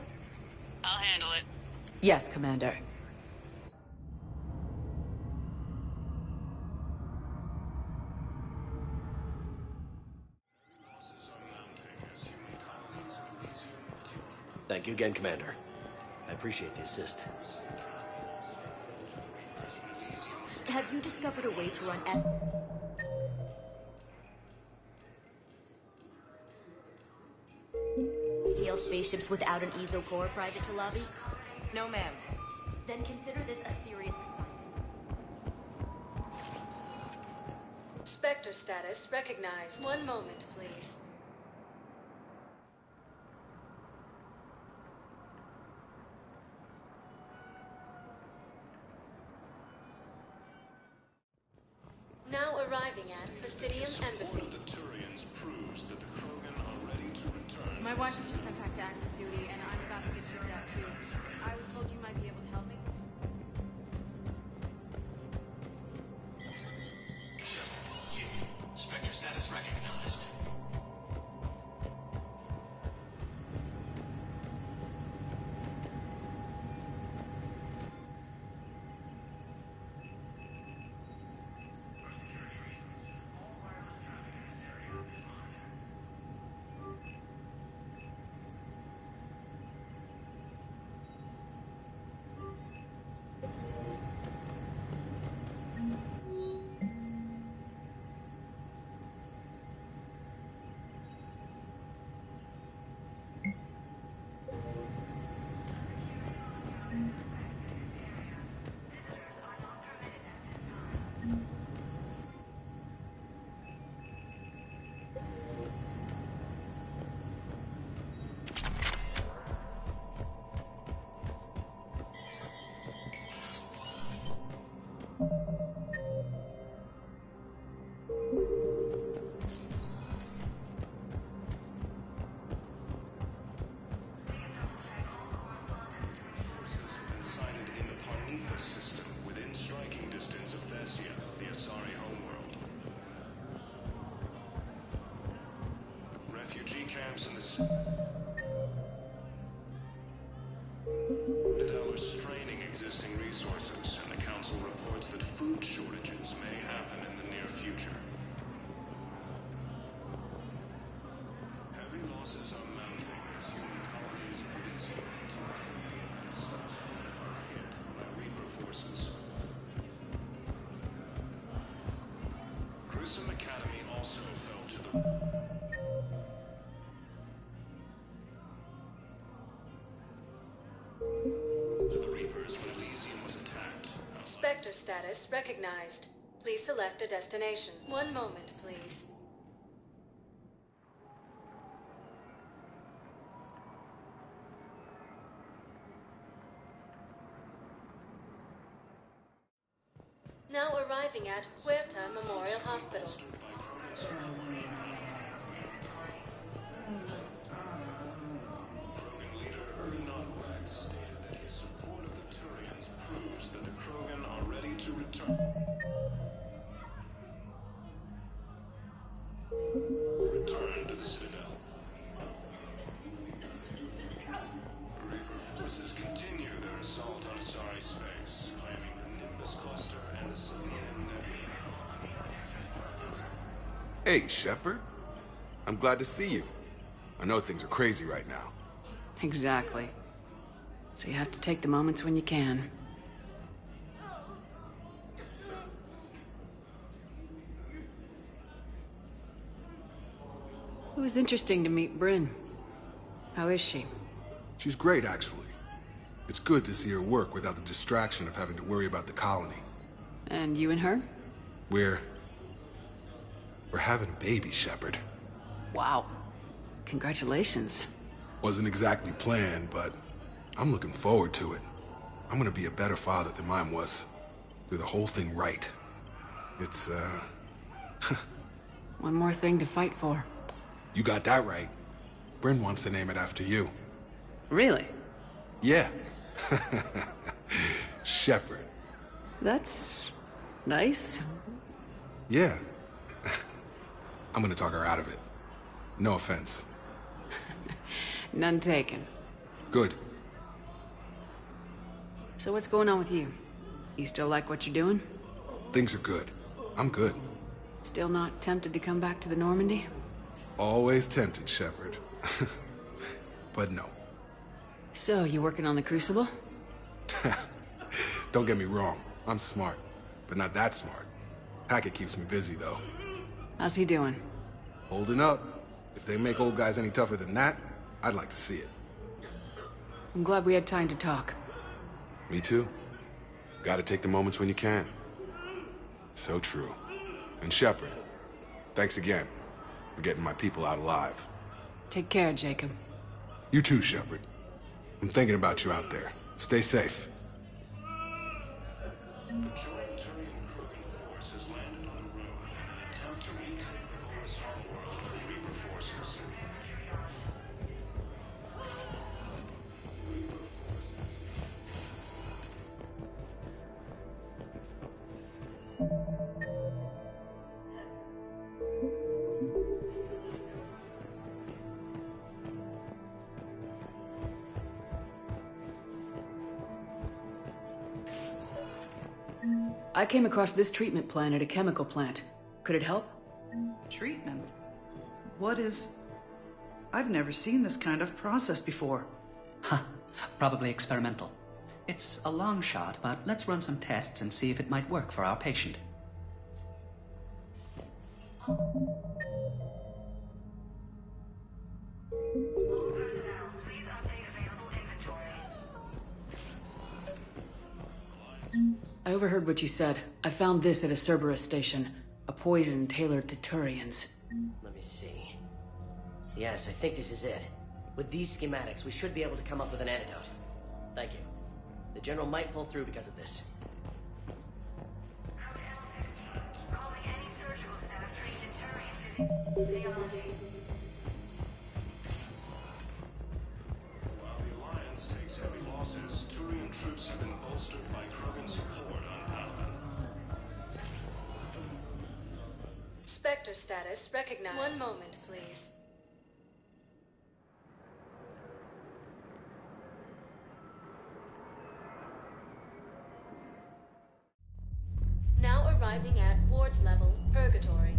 I'll handle it. Yes, Commander. Thank you again, Commander. I appreciate the assist. Have you discovered a way to run TL spaceships without an ESO core private to lobby? No, ma'am. Then consider this a serious assignment. Spectre status recognized. One moment, please. Now arriving at Presidium Embassy. My wife was just sent back to active duty, and I'm about to get shipped out too. I was told you might be able to help me. Spectre status recognized. Camps in the are straining existing resources, and the Council reports that food shortages may happen in the near future. Heavy losses are mounting as human colonies busy to create are hit by Reaper forces. Gruesome Academy also fell to the Spectre status recognized. Please select a destination. One moment, please. Now arriving at Huerta Memorial Hospital. Return to the Citadel. Reaper forces continue their assault on Asari space, claiming the Nimbus cluster and the Sylvian Nebula. Hey, Shepard. I'm glad to see you. I know things are crazy right now. Exactly. So you have to take the moments when you can. It was interesting to meet Bryn. How is she? She's great, actually. It's good to see her work without the distraction of having to worry about the colony. And you and her? We're having a baby, Shepard. Wow. Congratulations. Wasn't exactly planned, but I'm looking forward to it. I'm gonna be a better father than mine was. Do the whole thing right. It's, One more thing to fight for. You got that right. Bryn wants to name it after you. Really? Yeah. Shepard. That's nice. Yeah. I'm gonna talk her out of it. No offense. None taken. Good. So what's going on with you? You still like what you're doing? Things are good. I'm good. Still not tempted to come back to the Normandy? Always tempted, Shepard. But no. So, you working on the Crucible? Don't get me wrong. I'm smart. but not that smart. Hackett keeps me busy, though. How's he doing? Holding up. If they make old guys any tougher than that, I'd like to see it. I'm glad we had time to talk. Me too. Gotta take the moments when you can. So true. And Shepard, thanks again for getting my people out alive. Take care, Jacob. You too, Shepard. I'm thinking about you out there. Stay safe. A joint Turian Krogan force has landed on the road in an attempt to retake Voris Homeworld from Reaper forces. I came across this treatment plan at a chemical plant. Could it help? Treatment? What is... I've never seen this kind of process before. Huh. Probably experimental. It's a long shot, but let's run some tests and see if it might work for our patient. I overheard what you said. I found this at a Cerberus station. A poison tailored to Turians. Let me see. Yes, I think this is it. With these schematics, we should be able to come up with an antidote. Thank you. The General might pull through because of this. While the Alliance takes heavy losses, Turian troops have been bolstered by Krogan support on Palaven. Spectre status recognized. One moment, please. Now arriving at ward level, Purgatory.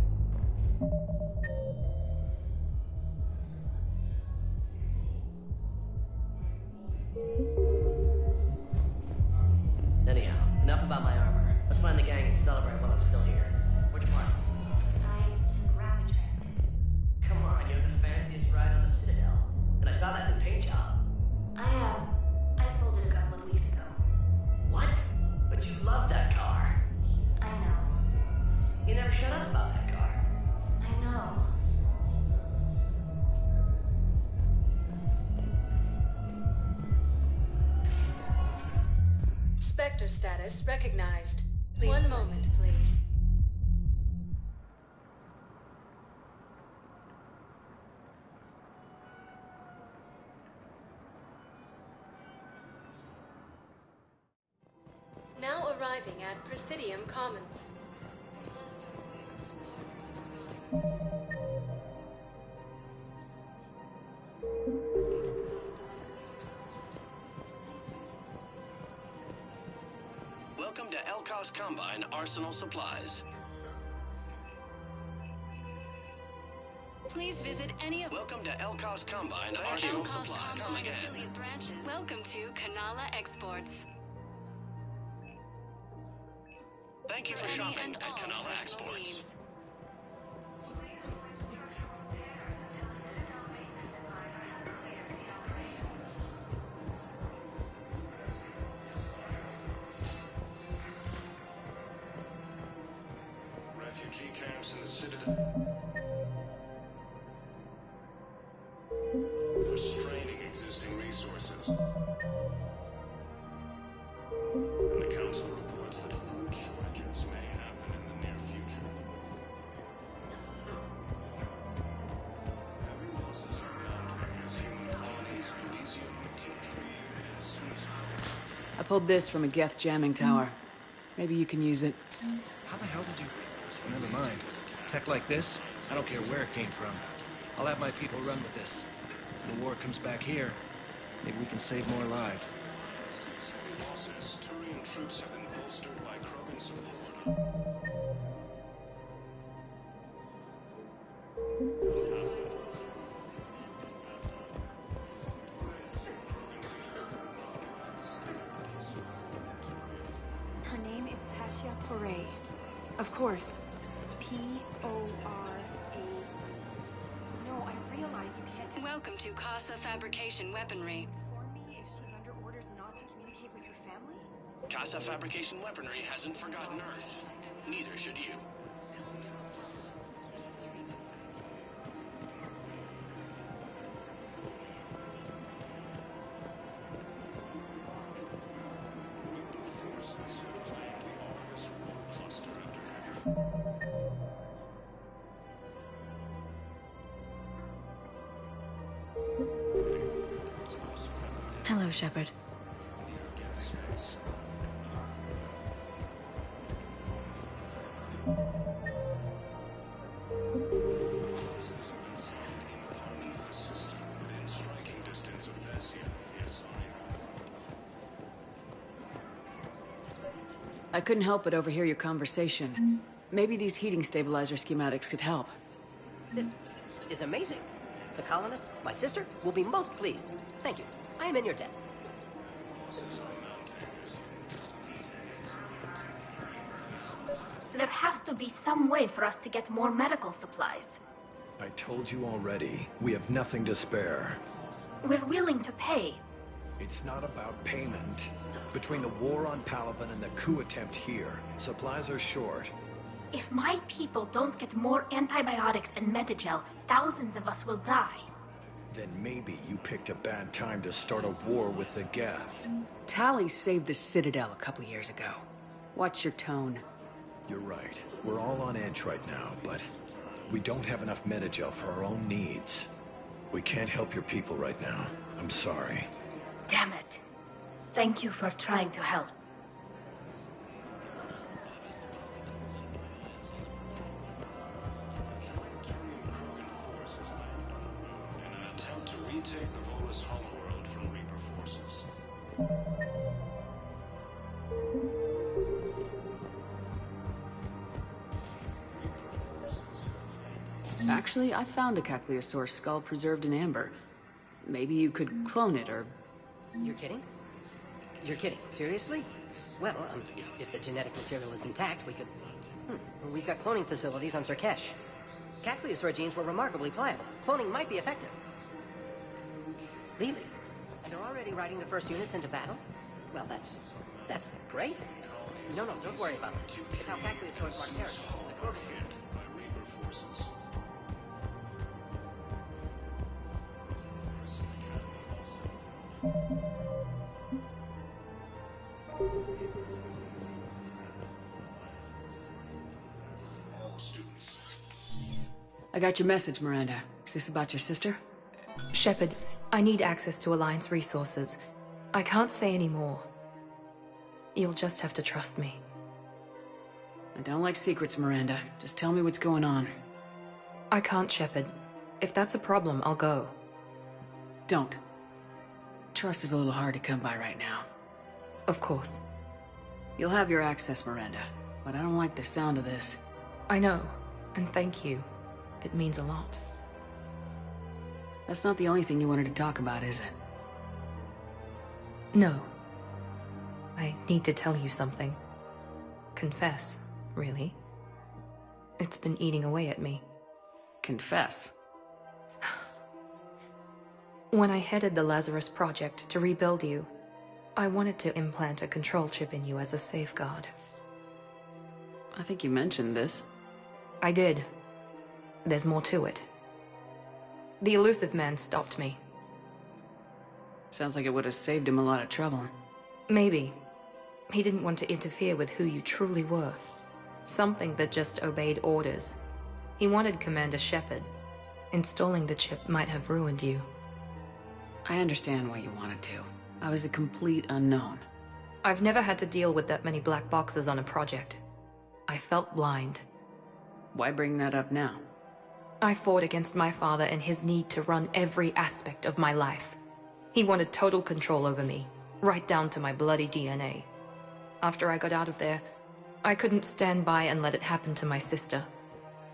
Anyhow, enough about my armor. Let's find the gang and celebrate while I'm still here. Where'd you park? I took Rapid Transit. Come on, you're the fanciest ride on the Citadel. And I saw that in the paint job. I sold it a couple of weeks ago. What? But you love that car. I know. You never shut up about that car. I know. Spectre status recognized. One moment, please. Now arriving at Presidium Commons. Welcome to Elkos Combine Arsenal Supplies. Please visit any of Welcome to Elkos Combine Arsenal Supplies. Come again. affiliate branches. Welcome to Kanala Exports. Thank you for Any shopping and at all Kanala personal Exports. needs. Refugee camps in the Citadel. We're straining existing resources. And the Council reports that food shortages may happen in the near future. Heavy losses are mounting as human colonies in Elysium, Tiltree, and Susan. I pulled this from a Geth jamming tower. Maybe you can use it. How the hell did you... Never mind. Tech like this, I don't care where it came from. I'll have my people run with this. When the war comes back here, maybe we can save more lives. Losses, Turian troops have been bolstered by Krogan support. Her name is Tasha Pore. Of course. P-O-R-A-E. No, I realize you can't... Welcome to Casa Fabrication Weaponry. Inform me if she's under orders not to communicate with her family? Casa Fabrication Weaponry hasn't forgotten Earth. Neither should you. Hello, Shepard. I couldn't help but overhear your conversation. Maybe these heating stabilizer schematics could help. This is amazing. The colonists, my sister, will be most pleased. Thank you. I am in your debt. There has to be some way for us to get more medical supplies. I told you already, we have nothing to spare. We're willing to pay. It's not about payment. Between the war on Palaven and the coup attempt here, supplies are short. If my people don't get more antibiotics and Medigel, thousands of us will die. Then maybe you picked a bad time to start a war with the Geth. Tali saved the Citadel a couple years ago. Watch your tone. You're right. We're all on edge right now, but we don't have enough Medigel for our own needs. We can't help your people right now. I'm sorry. Damn it. Thank you for trying to help. Attempt to retake the Volus Hollowworld from Reaper forces. Actually, I found a Cagliosaur skull preserved in amber. Maybe you could clone it, or... You're kidding? You're kidding. Seriously? Well, if the genetic material is intact, we could... We've got cloning facilities on Surkesh. Cagliosaur genes were remarkably pliable. Cloning might be effective. Really? And they're already riding the first units into battle? Well, that's great. No, don't worry about it. It's how Cagliosaurs mark territory. The program. By Reaper forces. All students. I got your message, Miranda. Is this about your sister? Shepard, I need access to Alliance resources. I can't say any more. You'll just have to trust me. I don't like secrets, Miranda. Just tell me what's going on. I can't, Shepard. If that's a problem, I'll go. Don't. Trust is a little hard to come by right now. Of course. You'll have your access, Miranda, but I don't like the sound of this. I know, and thank you. It means a lot. That's not the only thing you wanted to talk about, is it? No. I need to tell you something. Confess, really. It's been eating away at me. Confess? When I headed the Lazarus Project to rebuild you, I wanted to implant a control chip in you as a safeguard. I think you mentioned this. I did. There's more to it. The Elusive Man stopped me. Sounds like it would have saved him a lot of trouble. Maybe. He didn't want to interfere with who you truly were. Something that just obeyed orders. He wanted Commander Shepard. Installing the chip might have ruined you. I understand why you wanted to. I was a complete unknown. I've never had to deal with that many black boxes on a project. I felt blind. Why bring that up now? I fought against my father and his need to run every aspect of my life. He wanted total control over me, right down to my bloody DNA. After I got out of there, I couldn't stand by and let it happen to my sister.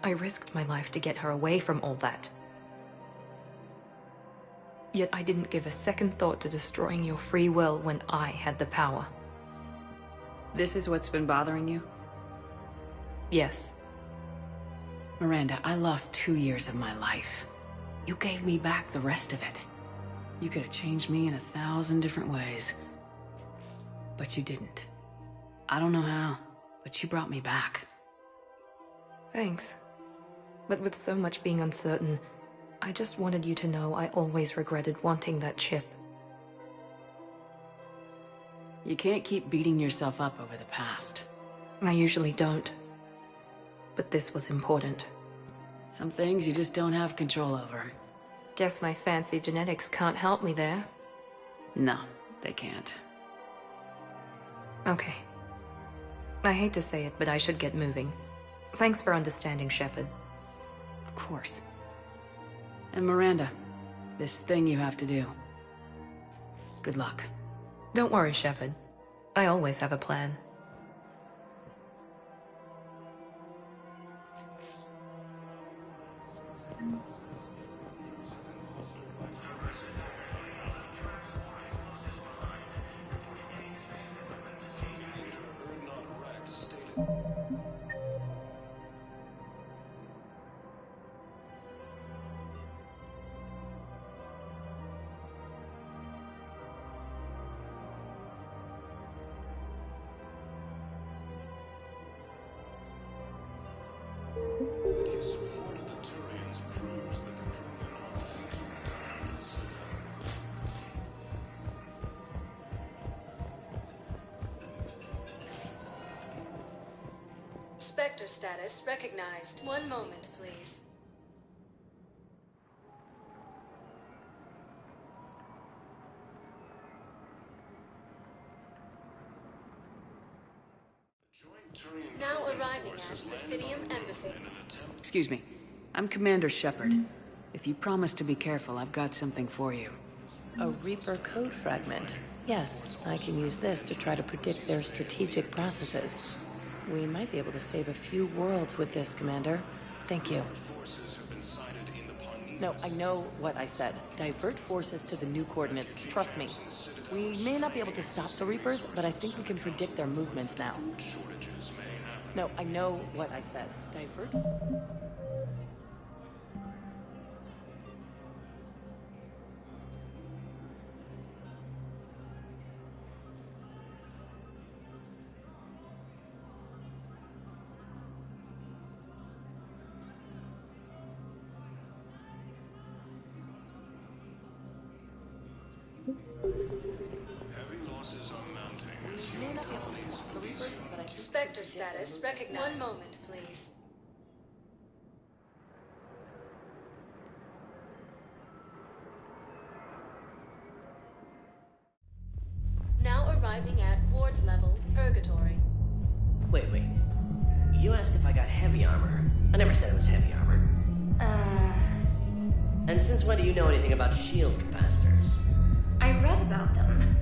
I risked my life to get her away from all that. Yet I didn't give a second thought to destroying your free will when I had the power. This is what's been bothering you? Yes. Miranda, I lost 2 years of my life. You gave me back the rest of it. You could have changed me in 1,000 different ways. But you didn't. I don't know how, but you brought me back. Thanks. But with so much being uncertain, I just wanted you to know I always regretted wanting that chip. You can't keep beating yourself up over the past. I usually don't. But this was important. Some things you just don't have control over. Guess my fancy genetics can't help me there. No, they can't. Okay. I hate to say it, but I should get moving. Thanks for understanding, Shepard. Of course. And Miranda, this thing you have to do. Good luck. Don't worry, Shepard. I always have a plan. Spectre status recognized. One moment, please. Now arriving at Ophidium Embassy. Excuse me. I'm Commander Shepard. If you promise to be careful, I've got something for you. A Reaper code fragment. Yes, I can use this to try to predict their strategic processes. We might be able to save a few worlds with this, Commander. Thank you. No, I know what I said. Divert forces to the new coordinates. Trust me. We may not be able to stop the Reapers, but I think we can predict their movements now. No, I know what I said. Divert... Spectre status recognized. One moment, please. Now arriving at ward level purgatory. Wait. You asked if I got heavy armor. I never said it was heavy armor. And since when do you know anything about shield capacitors? I read about them.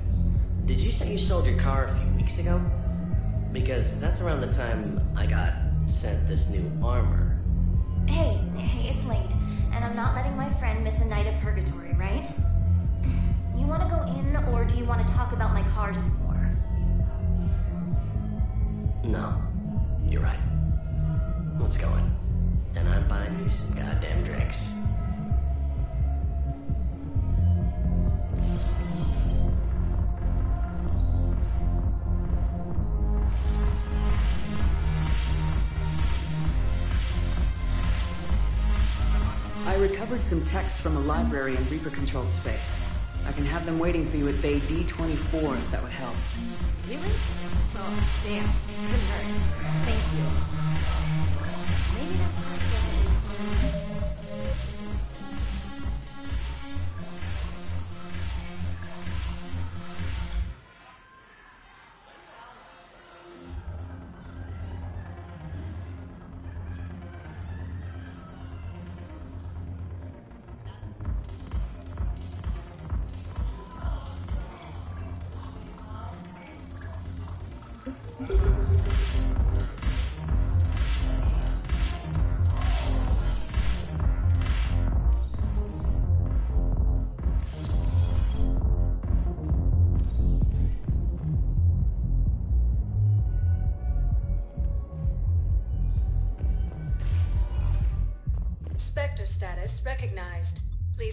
Did you say you sold your car a few weeks ago? Because that's around the time I got sent this new armor. Hey, it's late, and I'm not letting my friend miss a night of purgatory, right? You want to go in, or do you want to talk about my car some more? No, you're right. Let's go in. And I'm buying you some goddamn drinks. I recovered some text from a library in Reaper-controlled space. I can have them waiting for you at Bay D-24 if that would help. Really? Oh, damn. Couldn't hurt. Thank you. Maybe that's time to get at least.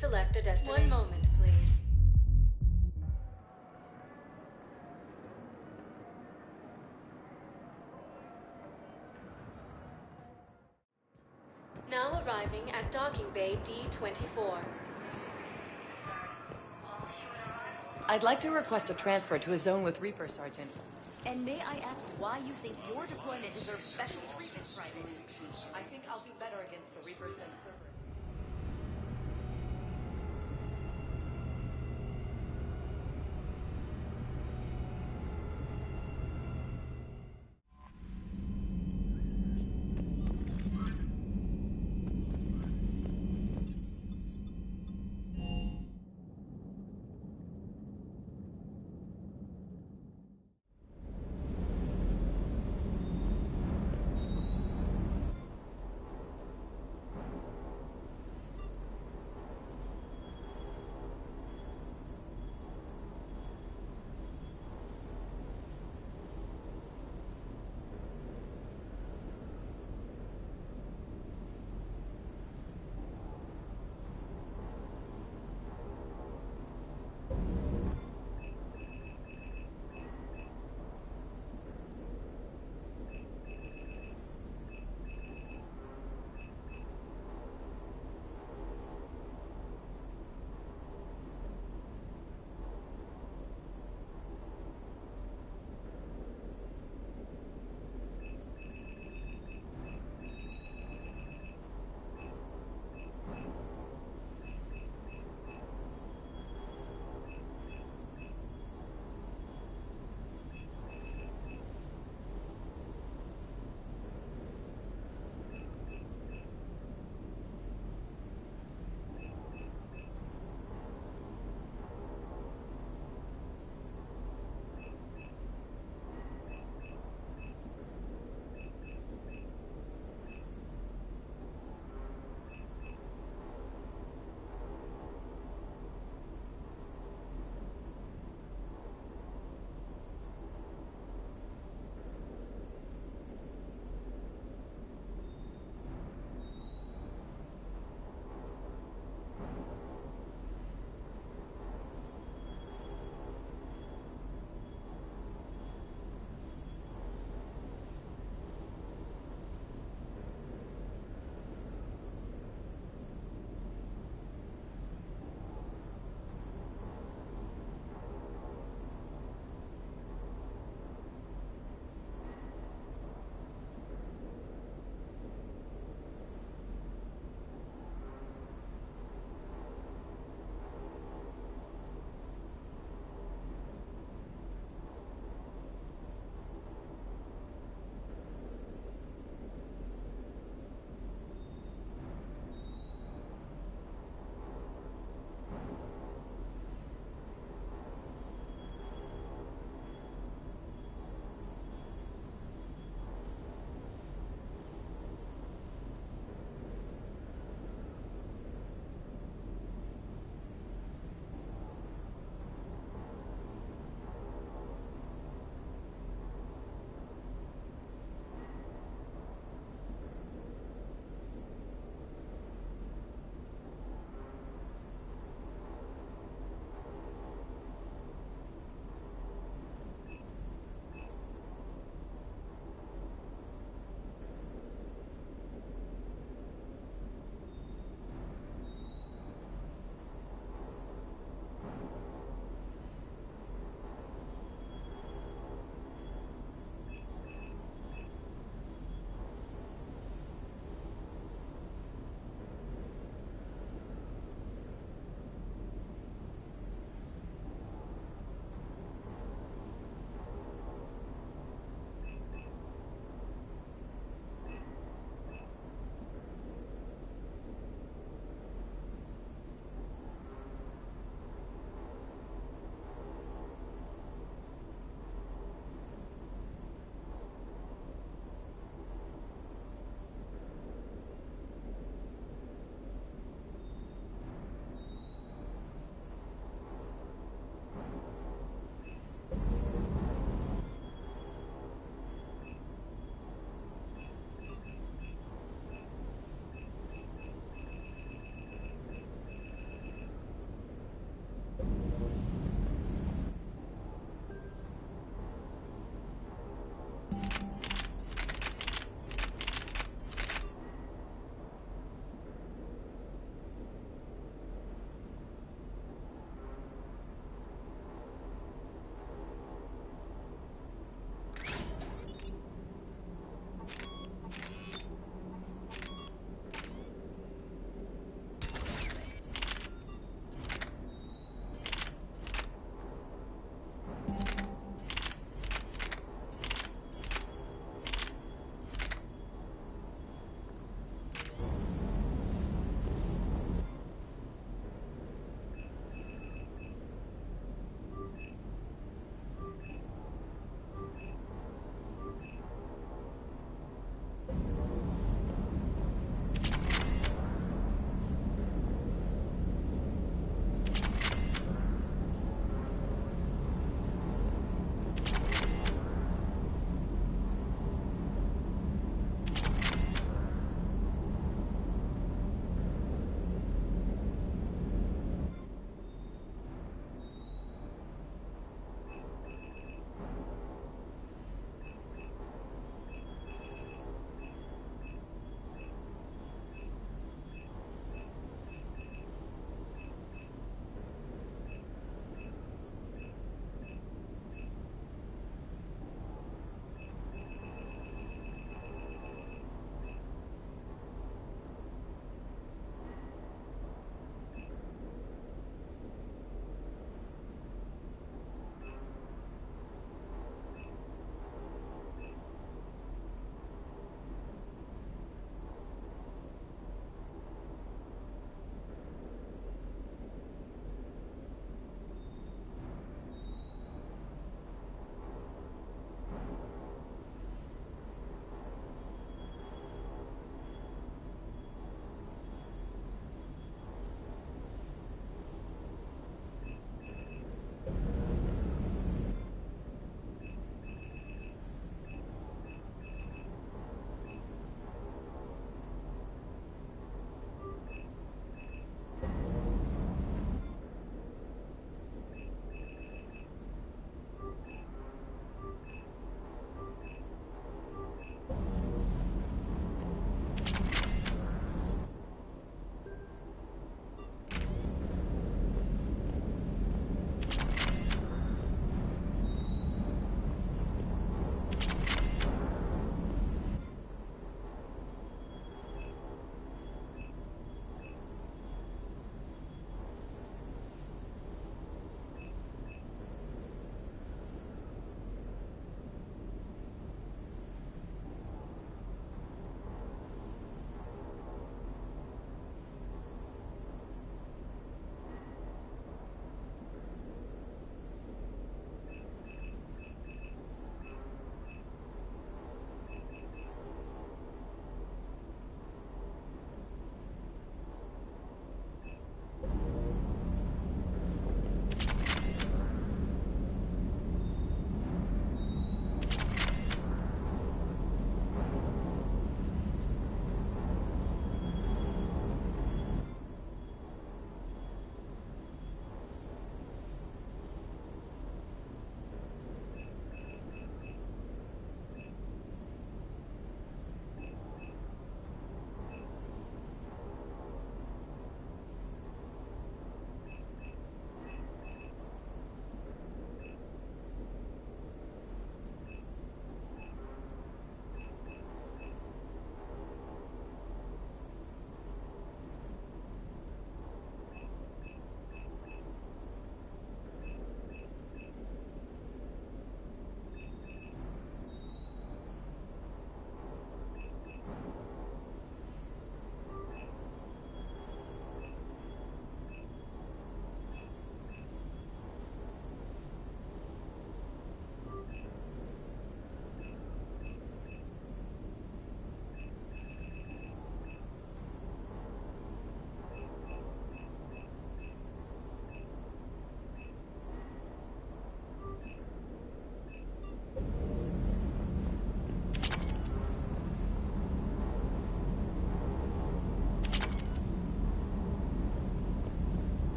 select a destination. 1 moment, please. Now arriving at docking bay D-24. I'd like to request a transfer to a zone with Reaper, Sergeant. And may I ask why you think your deployment deserves special treatment, Private? I think I'll do better against the Reaper Sense server.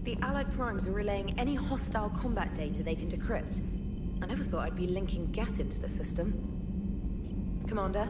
The Allied primes are relaying any hostile combat data they can decrypt. I never thought I'd be linking Geth into the system. Commander?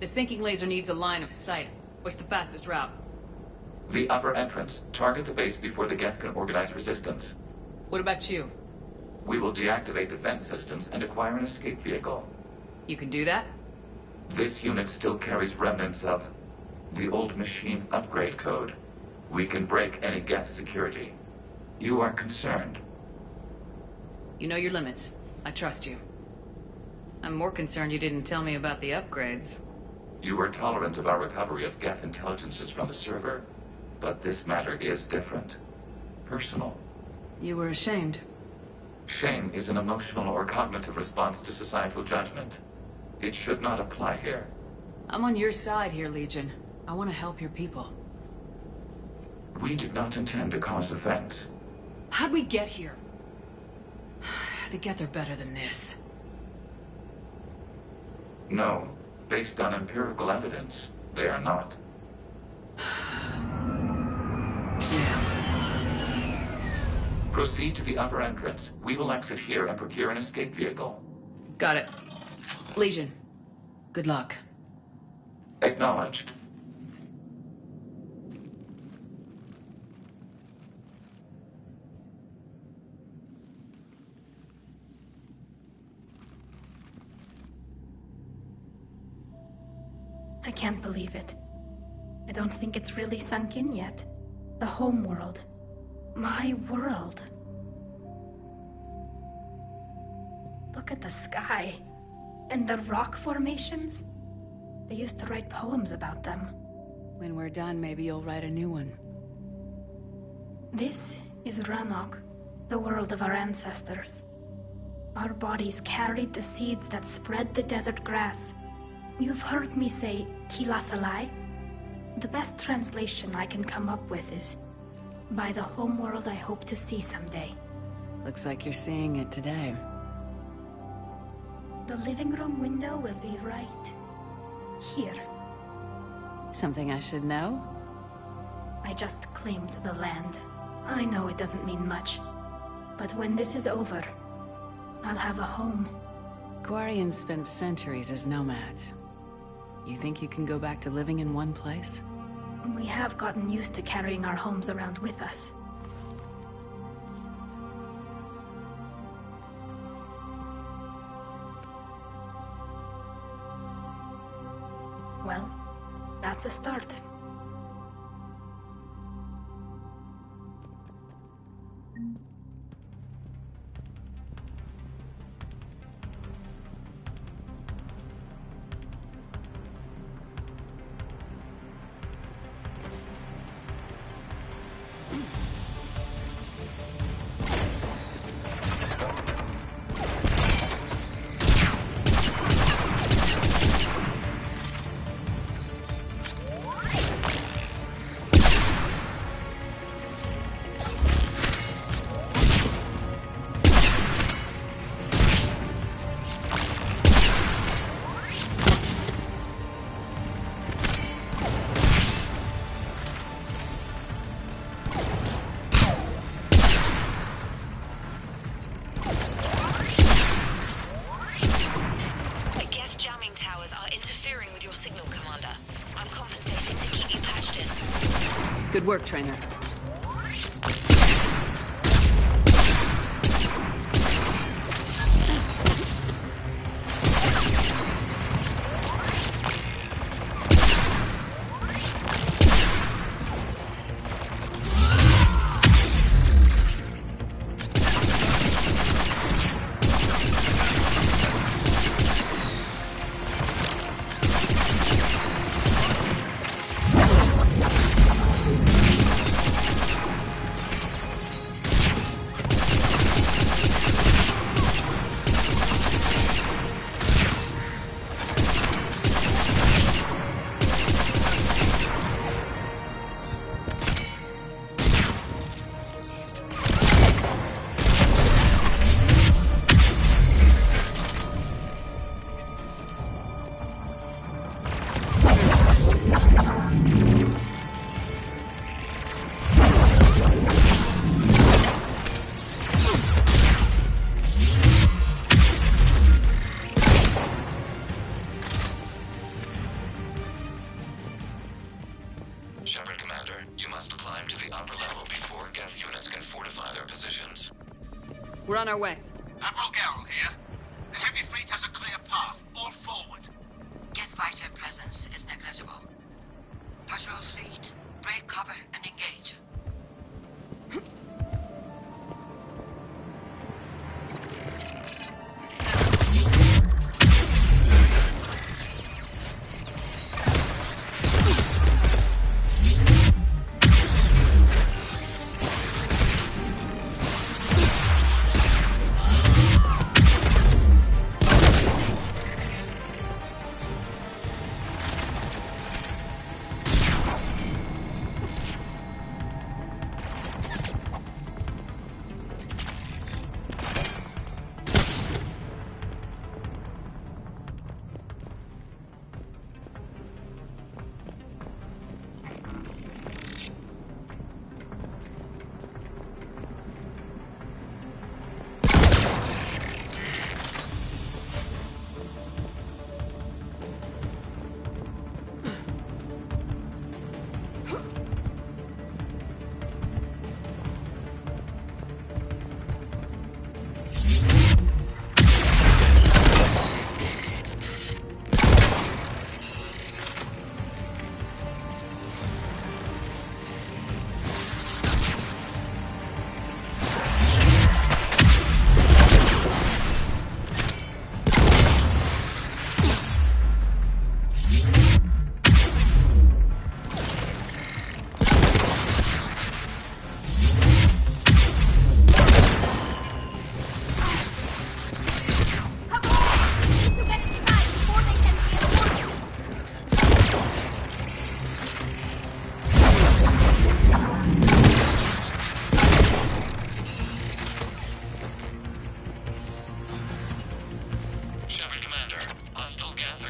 The sinking laser needs a line of sight. What's the fastest route? The upper entrance. Target the base before the Geth can organize resistance. What about you? We will deactivate defense systems and acquire an escape vehicle. You can do that? This unit still carries remnants of the old machine upgrade code. We can break any Geth security. You are concerned. You know your limits. I trust you. I'm more concerned you didn't tell me about the upgrades. You are tolerant of our recovery of Geth intelligences from the server, but this matter is different. Personal. You were ashamed. Shame is an emotional or cognitive response to societal judgment. It should not apply here. I'm on your side here, Legion. I want to help your people. We did not intend to cause offense. How'd we get here? The Geth are better than this. No. Based on empirical evidence, they are not. Proceed to the upper entrance. We will exit here and procure an escape vehicle. Got it. Legion, good luck. Acknowledged. I can't believe it. I don't think it's really sunk in yet. The home world. My world. Look at the sky. And the rock formations. They used to write poems about them. When we're done, maybe you'll write a new one. This is Ranok, the world of our ancestors. Our bodies carried the seeds that spread the desert grass. You've heard me say Kilasalai? The best translation I can come up with is, by the homeworld I hope to see someday. Looks like you're seeing it today. The living room window will be right here. Something I should know? I just claimed the land. I know it doesn't mean much. But when this is over, I'll have a home. Quarians spent centuries as nomads. You think you can go back to living in one place? We have gotten used to carrying our homes around with us. Well, that's a start. Good work, Trainer. We're on our way. Admiral Gerrel here. The heavy fleet has a clear path. All forward. Geth fighter presence is negligible. Patrol fleet, break cover and engage.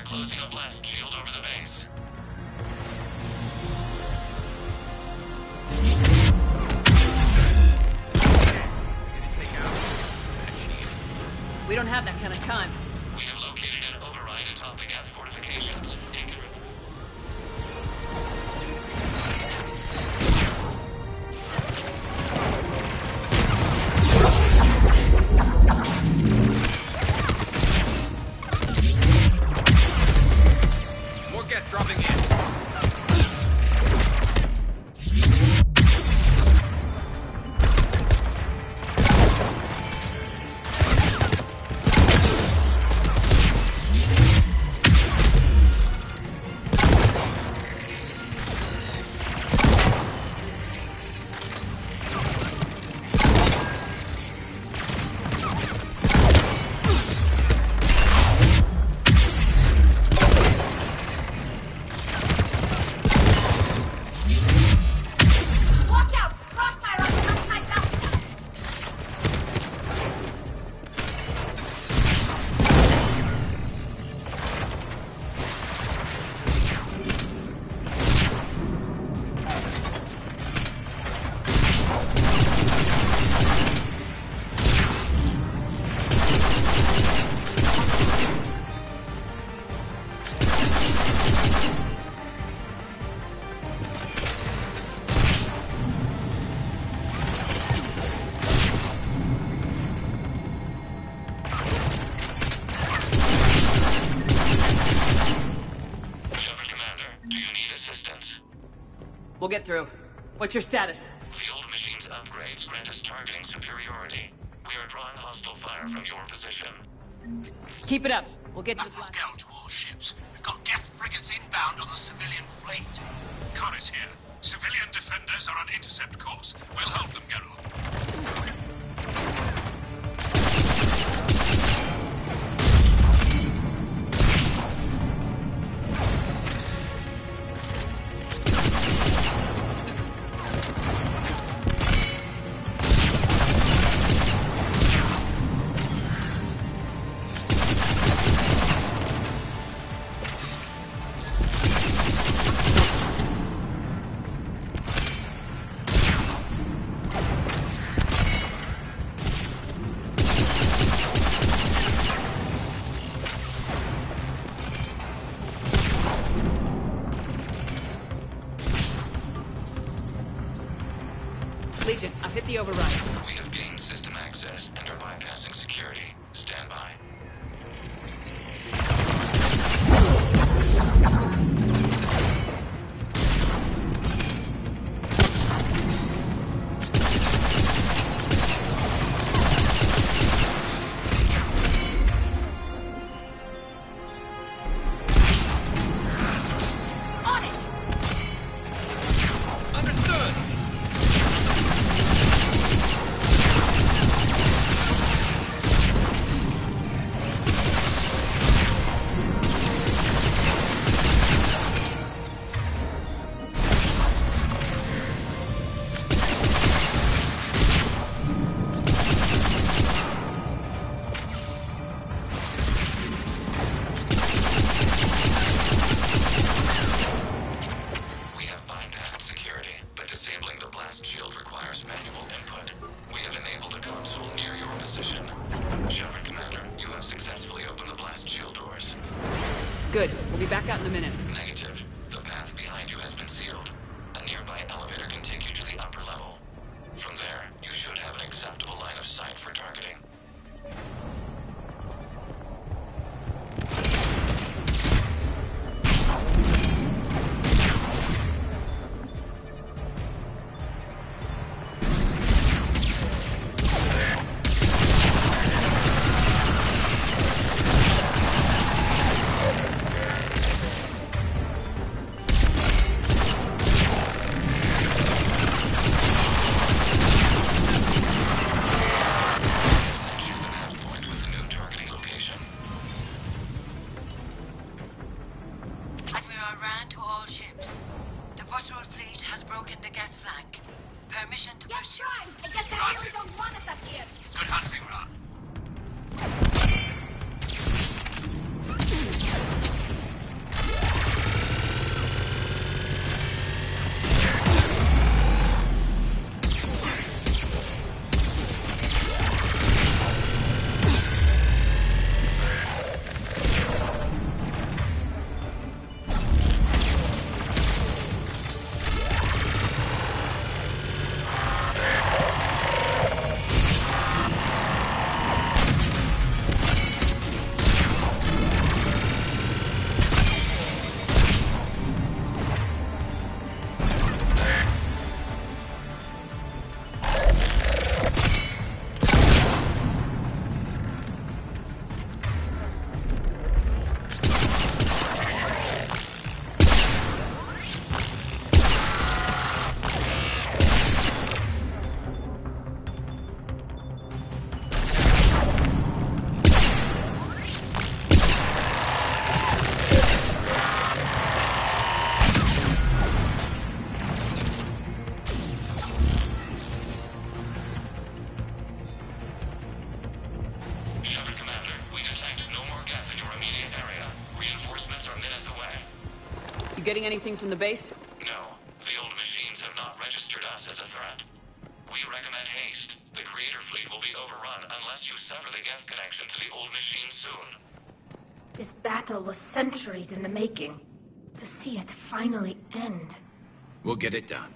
Closing a blast shield over the base. We don't have that kind of time. We have located an override atop the Geth fortifications. It can More Geth dropping in. We'll get through. What's your status? The old machine's upgrades grant us targeting superiority. We are drawing hostile fire from your position. Keep it up. We'll get to the black. Go to all ships. We've got Geth frigates inbound on the civilian fleet. Khan is here. Civilian defenders are on intercept course. We'll help them, Gerrel. Shepard, Commander, you have successfully opened the blast shield doors. Good. We'll be back out in a minute. Negative. The path behind you has been sealed. A nearby elevator can take you to the upper level. From there, you should have an acceptable line of sight for targeting. Getting anything from the base? No. The old machines have not registered us as a threat. We recommend haste. The Creator fleet will be overrun unless you sever the Geth connection to the old machine soon. This battle was centuries in the making. To see it finally end. We'll get it done.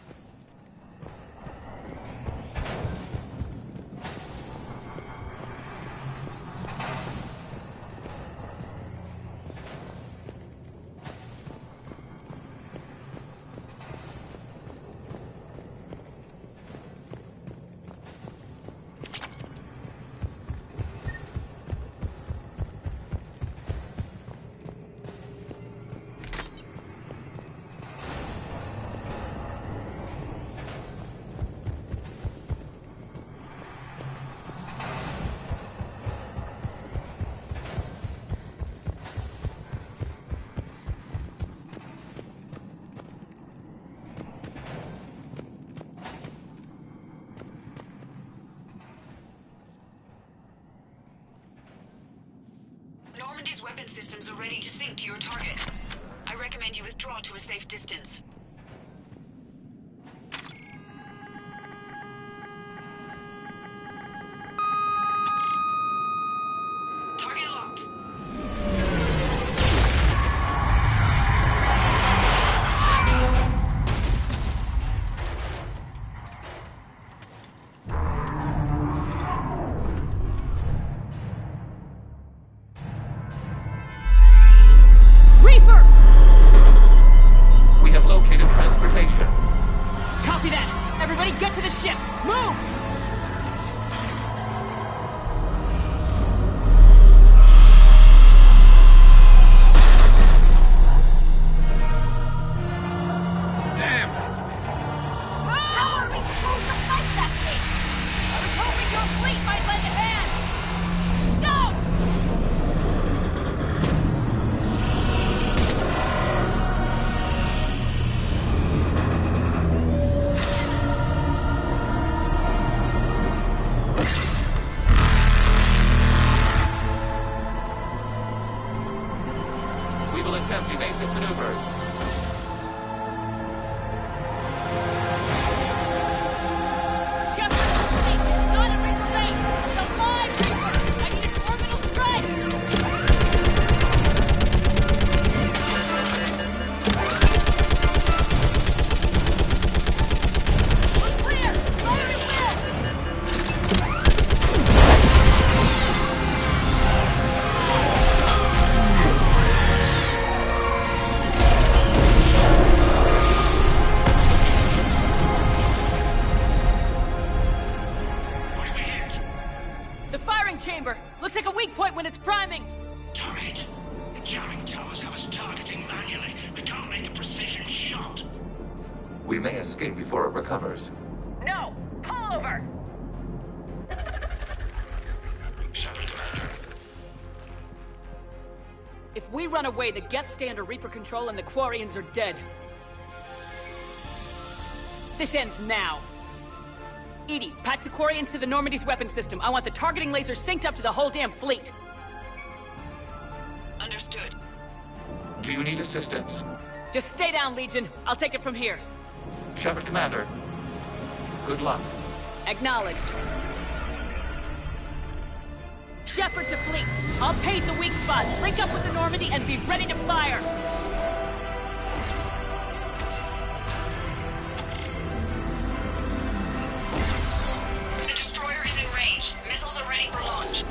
Normandy's weapon systems are ready to sink to your target. I recommend you withdraw to a safe distance. Target locked. Reaper! We have located transportation. Copy that! Everybody get to the ship! Move! Damn, that's big. How are we supposed to fight that thing? I was hoping your fleet might lend a hand! Go! Reaper. Looks like a weak point when it's priming. Damn it! The jamming towers have us targeting manually. We can't make a precision shot. We may escape before it recovers. No! Pull over! Shepard, Commander. If we run away, the Geth stay under Reaper control and the Quarians are dead. This ends now. EDI, patch the Quarians to the Normandy's weapon system. I want the targeting laser synced up to the whole damn fleet. Understood. Do you need assistance? Just stay down, Legion. I'll take it from here. Shepard, Commander. Good luck. Acknowledged. Shepard to fleet. I'll pave the weak spot, link up with the Normandy, and be ready to fire. The destroyer is in range. Missiles are ready for launch.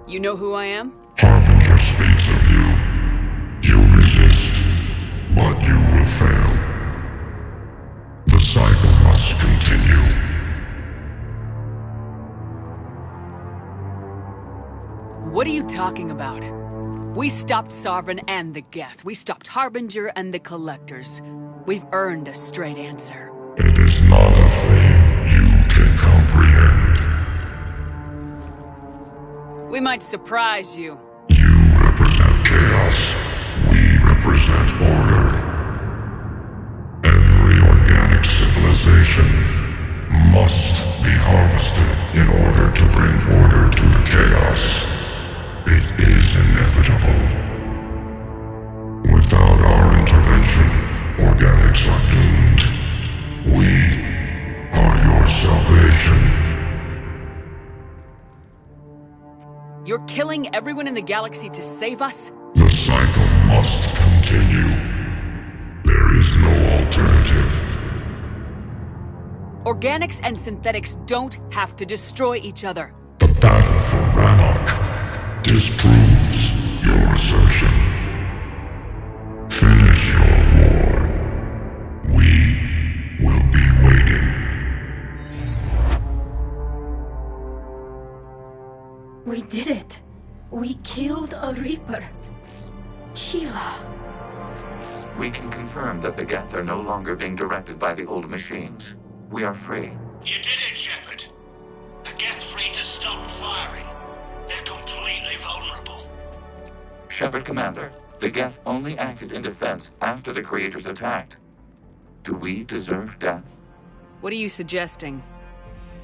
You know who I am? Harbinger speaks of you. You resist, but you will fail. The cycle must continue. What are you talking about? We stopped Sovereign and the Geth. We stopped Harbinger and the Collectors. We've earned a straight answer. It is not a thing you can comprehend. We might surprise you. You represent chaos. We represent order. Every organic civilization must be harvested in order to bring order to the chaos. It is inevitable. Without our intervention, organics are doomed. We are your salvation. You're killing everyone in the galaxy to save us? The cycle must continue. There is no alternative. Organics and synthetics don't have to destroy each other. The battle for Rannoch disproves your assertion. Finish your war. We will be waiting. We did it. We killed a Reaper. Keela. We can confirm that the Geth are no longer being directed by the old machines. We are free. You did it, Shepard. The Geth free to stop firing. They're completely vulnerable. Shepard, Commander, the Geth only acted in defense after the Creators attacked. Do we deserve death? What are you suggesting?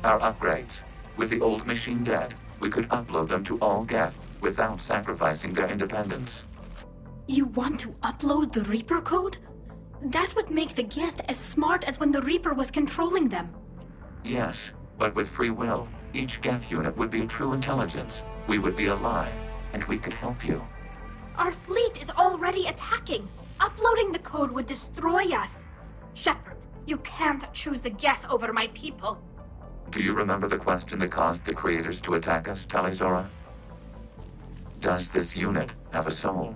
Our upgrades. With the old machine dead, we could upload them to all Geth without sacrificing their independence. You want to upload the Reaper code? That would make the Geth as smart as when the Reaper was controlling them. Yes, but with free will, each Geth unit would be a true intelligence. We would be alive, and we could help you. Our fleet is already attacking. Uploading the code would destroy us. Shepard, you can't choose the Geth over my people. Do you remember the question that caused the Creators to attack us, Tali'Zorah? Does this unit have a soul?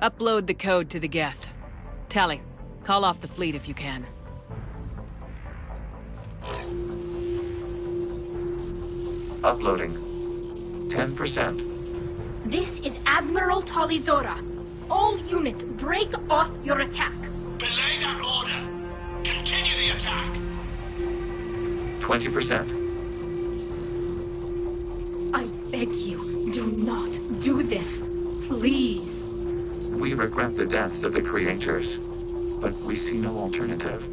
Upload the code to the Geth. Tali, call off the fleet if you can. Uploading. 10%. This is Admiral Tali'Zorah. All units, break off your attack. Belay that order. Continue the attack. 20%. I beg you, do not do this. Please. We regret the deaths of the creators, but we see no alternative.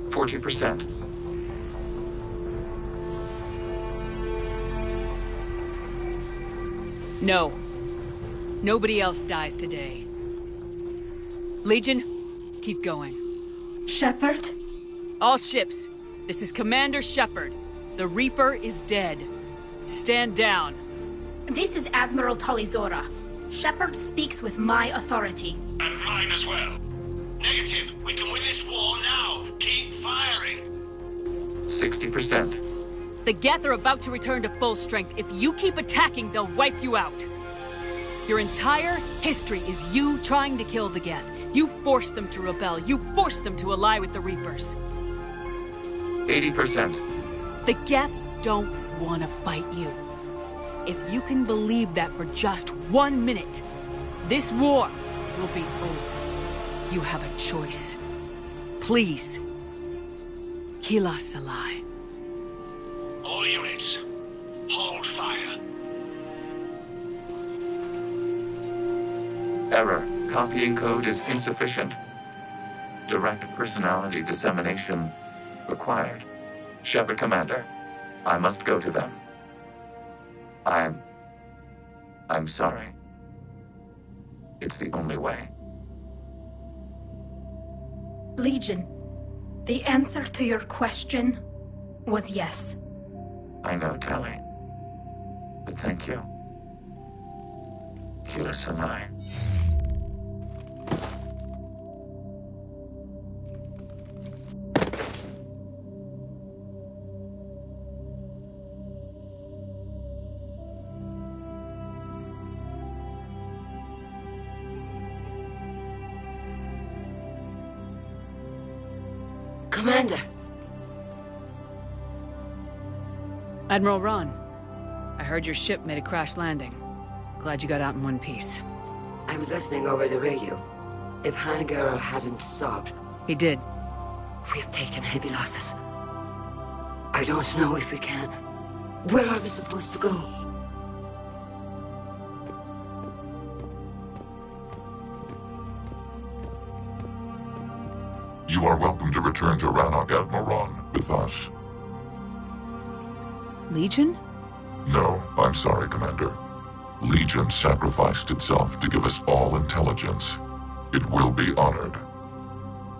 40%. No. Nobody else dies today. Legion, keep going. Shepard? All ships, this is Commander Shepard. The Reaper is dead. Stand down. This is Admiral Talizora. Shepard speaks with my authority. And mine as well. Negative. We can win this war now. Keep firing. 60%. The Geth are about to return to full strength. If you keep attacking, they'll wipe you out. Your entire history is you trying to kill the Geth. You forced them to rebel. You forced them to ally with the Reapers. 80%. The Geth don't want to fight you. If you can believe that for just 1 minute, this war will be over. You have a choice. Please. Kila Salai. All units, hold fire. Error. Copying code is insufficient. Direct personality dissemination required. Shepard Commander, I must go to them. I'm sorry. It's the only way. Legion, the answer to your question was yes. I know, Tali. But thank you. Kila Salai. Commander! Admiral Ron, I heard your ship made a crash landing. Glad you got out in one piece. I was listening over the radio. If Hangara hadn't stopped... He did. We have taken heavy losses. I don't know if we can. Where are we supposed to go? You are welcome to return to Rannoch, Admiral Ron, with us. Legion? No, I'm sorry, Commander. Legion sacrificed itself to give us all intelligence. It will be honored.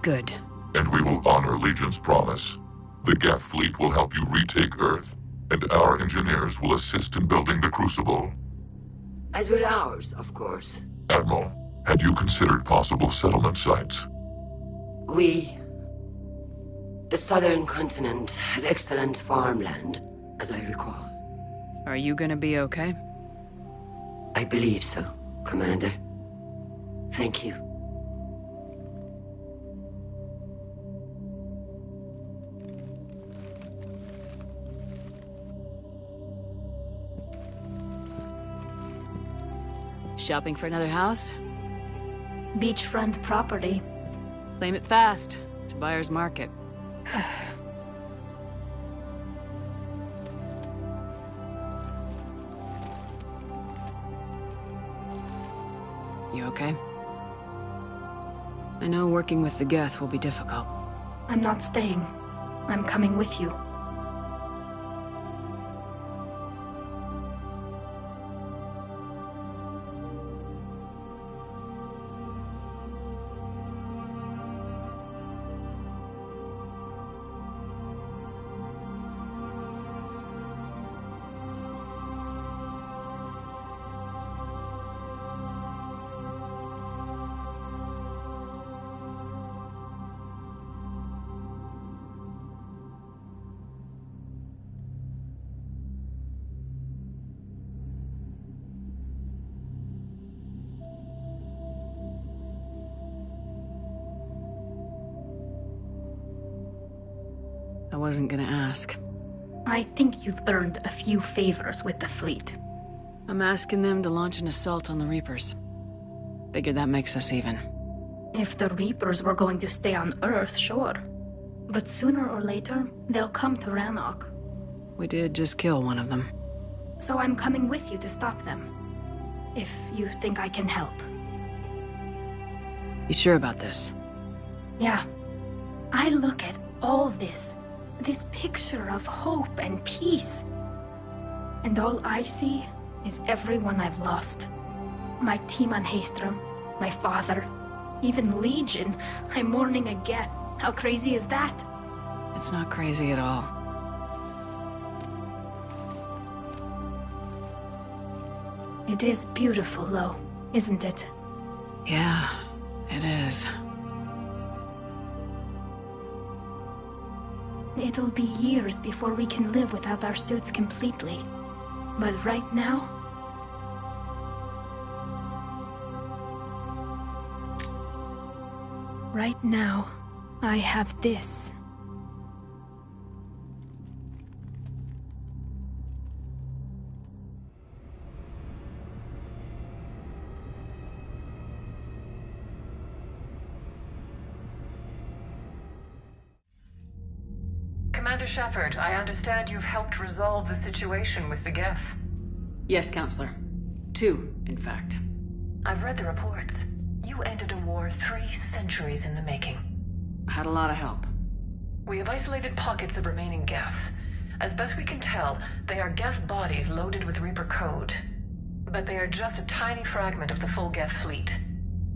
Good. And we will honor Legion's promise. The Geth fleet will help you retake Earth, and our engineers will assist in building the Crucible. As will ours, of course. Admiral, had you considered possible settlement sites? The southern continent had excellent farmland, as I recall. Are you gonna be okay? I believe so, Commander. Thank you. Shopping for another house? Beachfront property. Claim it fast. It's a buyer's market. You okay? I know working with the Geth will be difficult. I'm not staying. I'm coming with you. I wasn't gonna ask. I think you've earned a few favors with the fleet. I'm asking them to launch an assault on the Reapers. Figure that makes us even. If the Reapers were going to stay on Earth, sure. But sooner or later, they'll come to Rannoch. We did just kill one of them. So I'm coming with you to stop them. If you think I can help. You sure about this? Yeah. I look at all this picture of hope and peace. And all I see is everyone I've lost. My team on Haestrom, my father, even Legion. I'm mourning a Geth. How crazy is that? It's not crazy at all. It is beautiful, though, isn't it? Yeah, it is. It'll be years before we can live without our suits completely. But right now... Right now, I have this. Commander Shepard, I understand you've helped resolve the situation with the Geth. Yes, Counselor. 2, in fact. I've read the reports. You ended a war 3 centuries in the making. I had a lot of help. We have isolated pockets of remaining Geth. As best we can tell, they are Geth bodies loaded with Reaper code. But they are just a tiny fragment of the full Geth fleet.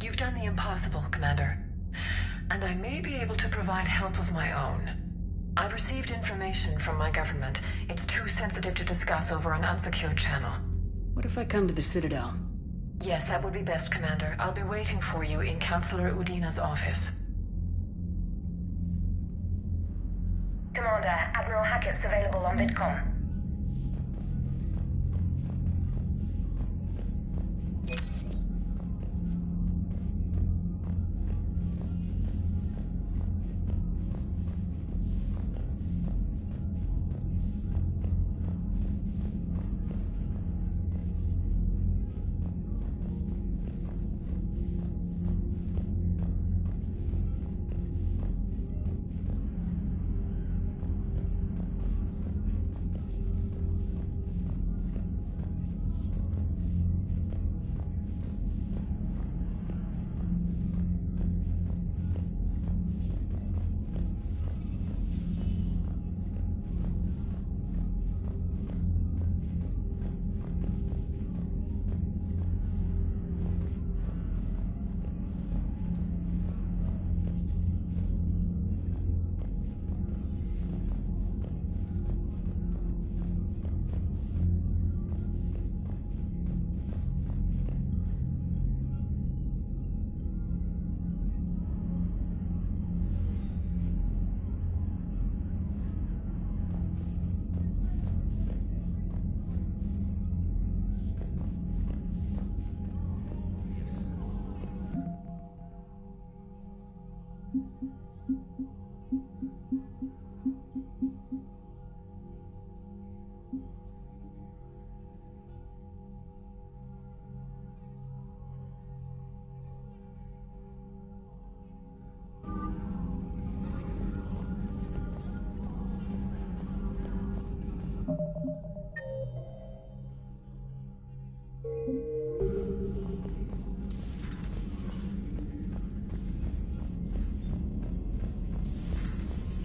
You've done the impossible, Commander. And I may be able to provide help of my own. I've received information from my government. It's too sensitive to discuss over an unsecured channel. What if I come to the Citadel? Yes, that would be best, Commander. I'll be waiting for you in Counselor Udina's office. Commander, Admiral Hackett's available on VidCom.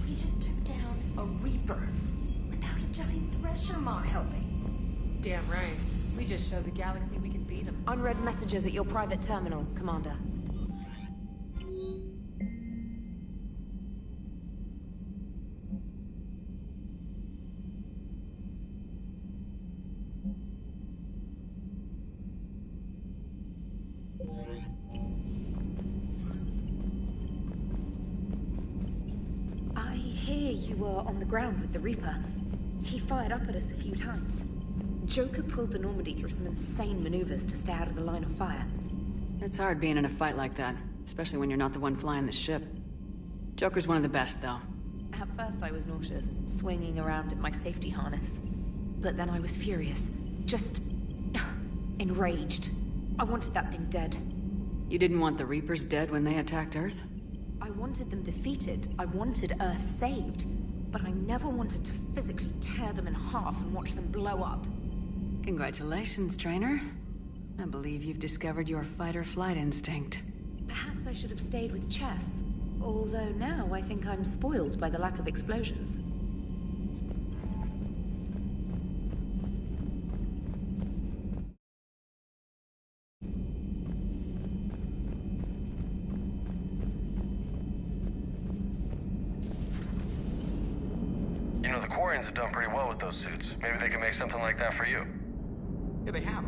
We just took down a Reaper without a giant Thresher Maw helping. Damn right. We just showed the galaxy we can beat him. Unread messages at your private terminal, Commander. I hear you were on the ground with the Reaper. He fired up at us a few times. Joker pulled the Normandy through some insane maneuvers to stay out of the line of fire. It's hard being in a fight like that, especially when you're not the one flying the ship. Joker's one of the best, though. At first I was nauseous, swinging around in my safety harness. But then I was furious. Just... enraged. I wanted that thing dead. You didn't want the Reapers dead when they attacked Earth? I wanted them defeated. I wanted Earth saved. But I never wanted to physically tear them in half and watch them blow up. Congratulations, trainer. I believe you've discovered your fight-or-flight instinct. Perhaps I should have stayed with chess. Although now I think I'm spoiled by the lack of explosions. You know, the Quarians have done pretty well with those suits. Maybe they can make something like that for you. Yeah, they have.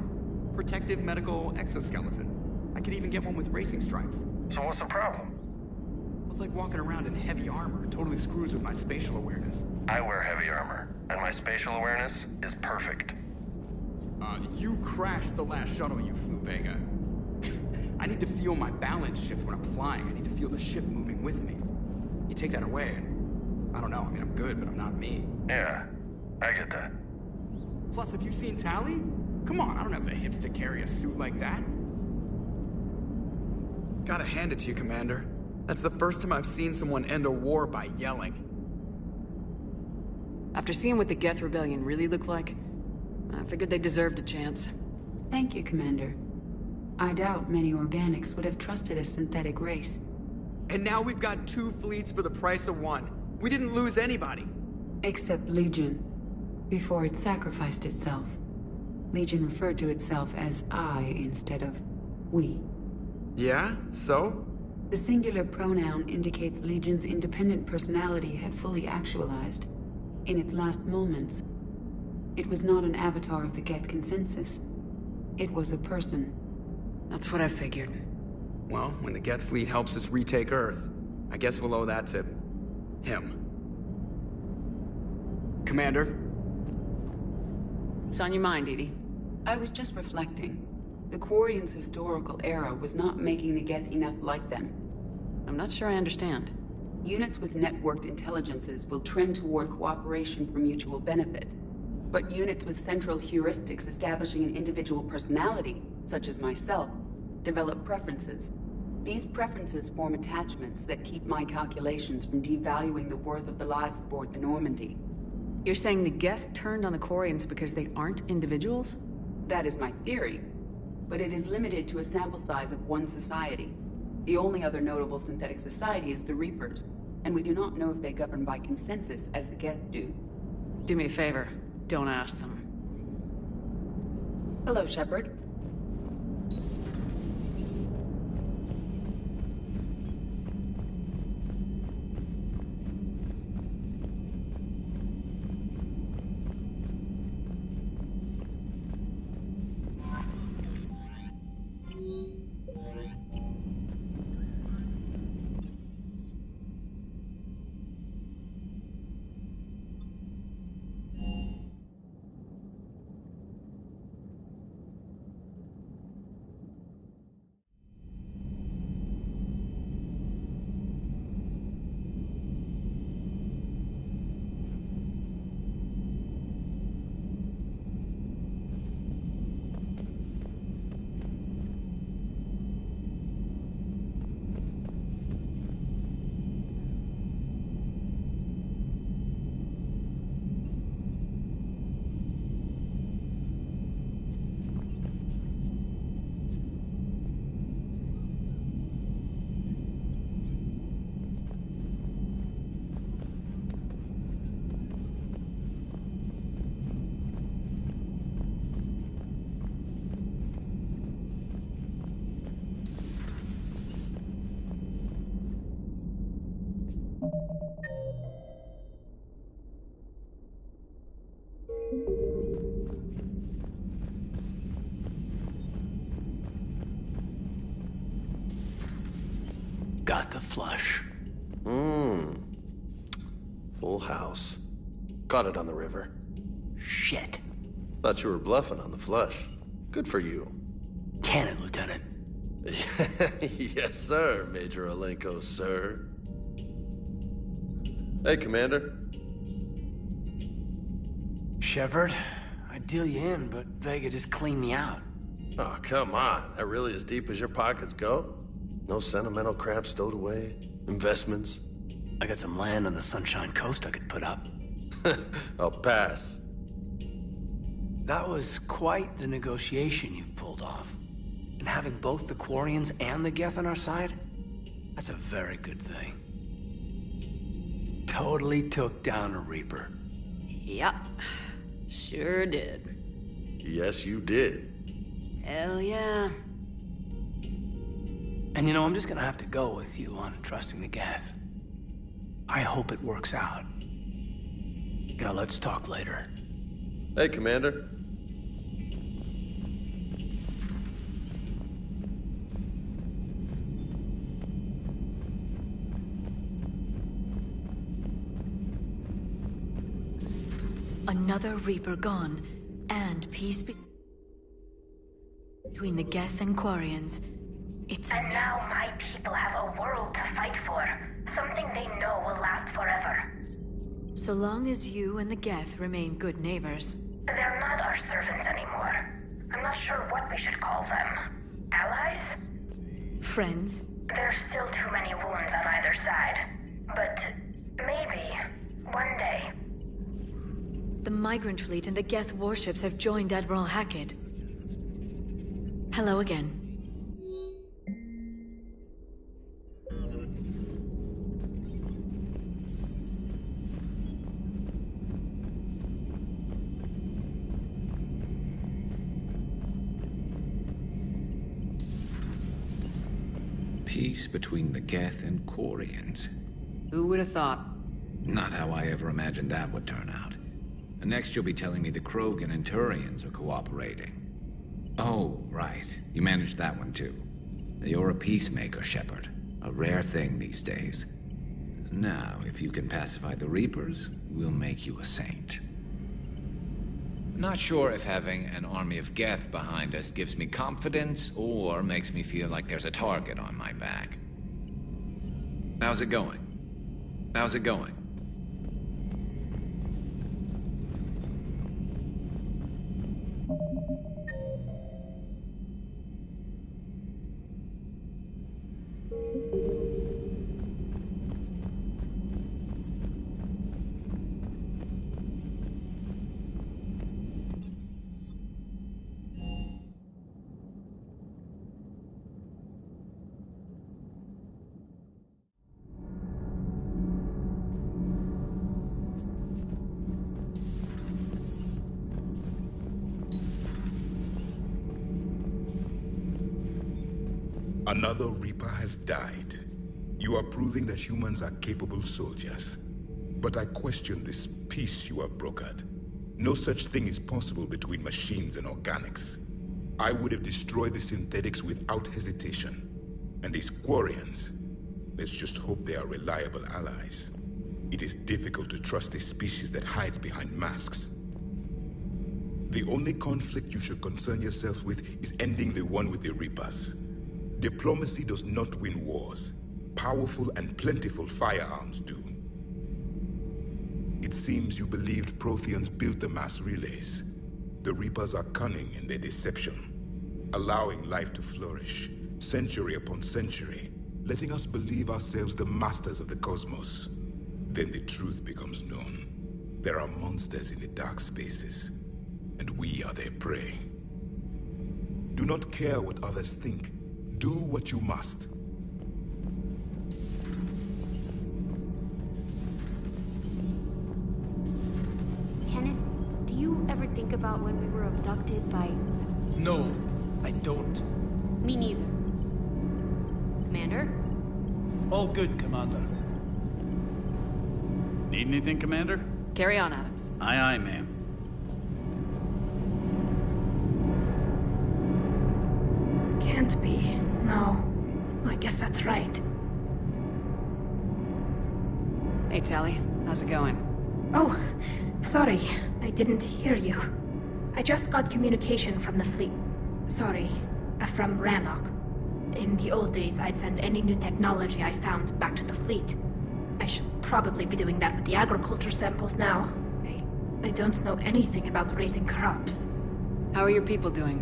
Protective medical exoskeleton. I could even get one with racing stripes. So what's the problem? Well, it's like walking around in heavy armor. It totally screws with my spatial awareness. I wear heavy armor, and my spatial awareness is perfect. You crashed the last shuttle you flew, Vega. I need to feel my balance shift when I'm flying. I need to feel the ship moving with me. You take that away, and I don't know. I mean, I'm good, but I'm not me. Yeah, I get that. Plus, have you seen Tali? Come on, I don't have the hips to carry a suit like that. Gotta hand it to you, Commander. That's the first time I've seen someone end a war by yelling. After seeing what the Geth Rebellion really looked like, I figured they deserved a chance. Thank you, Commander. I doubt many organics would have trusted a synthetic race. And now we've got 2 fleets for the price of 1. We didn't lose anybody. Except Legion, before it sacrificed itself. Legion referred to itself as I instead of we. Yeah? So? The singular pronoun indicates Legion's independent personality had fully actualized. In its last moments, it was not an avatar of the Geth consensus. It was a person. That's what I figured. Well, when the Geth fleet helps us retake Earth, I guess we'll owe that to him. Commander? It's on your mind, EDI. I was just reflecting. The Quarians' historical era was not making the Geth enough like them. I'm not sure I understand. Units with networked intelligences will trend toward cooperation for mutual benefit. But units with central heuristics establishing an individual personality, such as myself, develop preferences. These preferences form attachments that keep my calculations from devaluing the worth of the lives aboard the Normandy. You're saying the Geth turned on the Quarians because they aren't individuals? That is my theory, but it is limited to a sample size of one society. The only other notable synthetic society is the Reapers, and we do not know if they govern by consensus as the Geth do. Do me a favor, don't ask them. Hello, Shepard. Got the flush. Full house. Caught it on the river. Shit. Thought you were bluffing on the flush. Good for you. Cannon, Lieutenant. Yes, sir, Major Alenko, sir. Hey, Commander. Shepard, I'd deal you in, but Vega just cleaned me out. Oh, come on. That really as deep as your pockets go? No sentimental crap stowed away? Investments? I got some land on the Sunshine Coast I could put up. I'll pass. That was quite the negotiation you've pulled off. And having both the Quarians and the Geth on our side, that's a very good thing. Totally took down a Reaper. Yep. Sure did. Yes, you did. Hell yeah. And you know, I'm just gonna have to go with you on trusting the Geth. I hope it works out. You know, let's talk later. Hey, Commander. Another Reaper gone, and peace between the Geth and Quarians. It's And now my people have a world to fight for. Something they know will last forever. so long as you and the Geth remain good neighbors. They're not our servants anymore. I'm not sure what we should call them. Allies? Friends? There's still too many wounds on either side. But maybe, one day. The Migrant Fleet and the Geth warships have joined Admiral Hackett. Hello again. Peace between the Geth and Quarians. Who would have thought? Not how I ever imagined that would turn out. And next you'll be telling me the Krogan and Turians are cooperating. Oh, right. You managed that one too. You're a peacemaker, Shepard. A rare thing these days. Now, if you can pacify the Reapers, we'll make you a saint. Not sure if having an army of Geth behind us gives me confidence or makes me feel like there's a target on my back. How's it going? How's it going? Another Reaper has died. You are proving that humans are capable soldiers. But I question this peace you have brokered. No such thing is possible between machines and organics. I would have destroyed the synthetics without hesitation. And these Quarians, let's just hope they are reliable allies. It is difficult to trust a species that hides behind masks. The only conflict you should concern yourself with is ending the one with the Reapers. Diplomacy does not win wars. Powerful and plentiful firearms do. It seems you believed Protheans built the mass relays. The Reapers are cunning in their deception, allowing life to flourish, century upon century, letting us believe ourselves the masters of the cosmos. Then the truth becomes known. There are monsters in the dark spaces, and we are their prey. Do not care what others think. Do what you must. Kenneth, do you ever think about when we were abducted by... No, I don't. Me neither. Commander? All good, Commander. Need anything, Commander? Carry on, Adams. Aye, aye, ma'am. Can't be. No. I guess that's right. Hey, Tali. How's it going? Oh, sorry. I didn't hear you. I just got communication from the fleet. Sorry. From Rannoch. In the old days, I'd send any new technology I found back to the fleet. I should probably be doing that with the agriculture samples now. I don't know anything about raising crops. How are your people doing?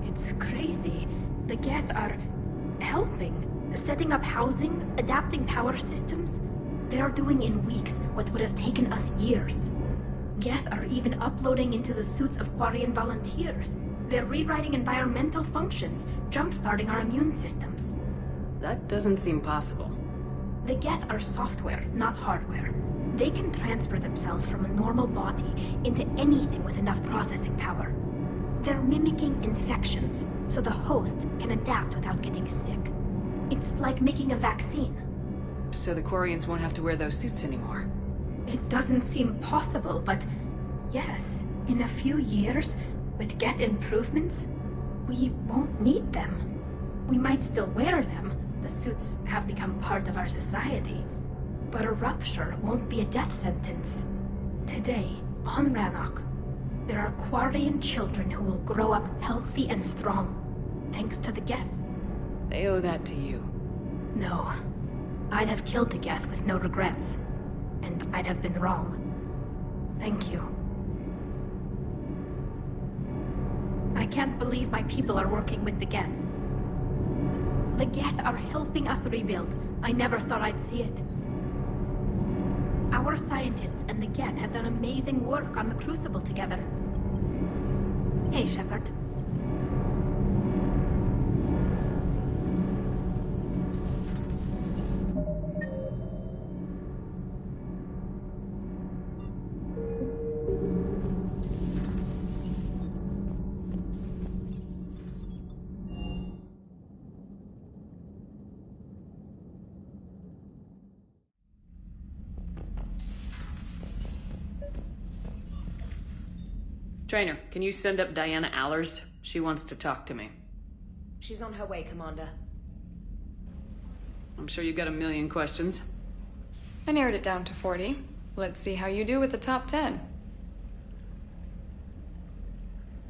It's crazy. The Geth are helping. Setting up housing, adapting power systems. They are doing in weeks what would have taken us years. Geth are even uploading into the suits of Quarian volunteers. They're rewriting environmental functions, jump-starting our immune systems. That doesn't seem possible. The Geth are software, not hardware. They can transfer themselves from a normal body into anything with enough processing power. They're mimicking infections, so the host can adapt without getting sick. It's like making a vaccine. So the Quarians won't have to wear those suits anymore. It doesn't seem possible, but yes, in a few years, with Geth improvements, we won't need them. We might still wear them. The suits have become part of our society. But a rupture won't be a death sentence. Today, on Rannoch, there are Quarian children who will grow up healthy and strong, thanks to the Geth. They owe that to you. No. I'd have killed the Geth with no regrets. And I'd have been wrong. Thank you. I can't believe my people are working with the Geth. The Geth are helping us rebuild. I never thought I'd see it. Our scientists and the Geth have done amazing work on the Crucible together. Hey, Shepard. Trainer, can you send up Diana Allers? She wants to talk to me. She's on her way, Commander. I'm sure you've got a million questions. I narrowed it down to 40. Let's see how you do with the top 10.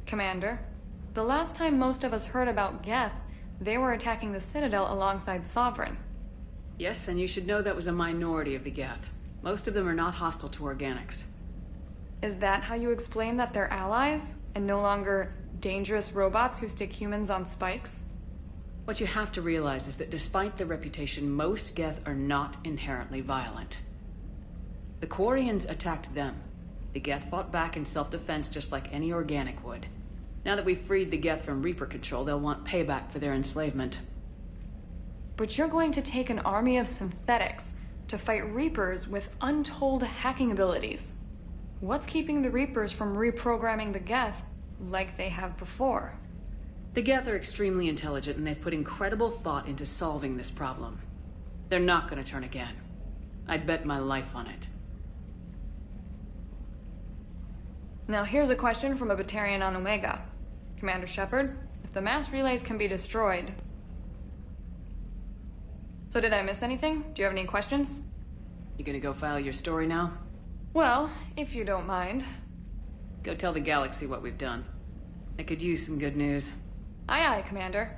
Commander, the last time most of us heard about Geth, they were attacking the Citadel alongside Sovereign. Yes, and you should know that was a minority of the Geth. Most of them are not hostile to organics. Is that how you explain that they're allies, and no longer dangerous robots who stick humans on spikes? What you have to realize is that despite their reputation, most Geth are not inherently violent. The Quarians attacked them. The Geth fought back in self-defense just like any organic would. Now that we've freed the Geth from Reaper control, they'll want payback for their enslavement. But you're going to take an army of synthetics to fight Reapers with untold hacking abilities. What's keeping the Reapers from reprogramming the Geth like they have before? The Geth are extremely intelligent, and they've put incredible thought into solving this problem. They're not going to turn again. I'd bet my life on it. Now here's a question from a Batarian on Omega. Commander Shepard, if the mass relays can be destroyed... So did I miss anything? Do you have any questions? You gonna go file your story now? Well, if you don't mind. Go tell the galaxy what we've done. I could use some good news. Aye, aye, Commander.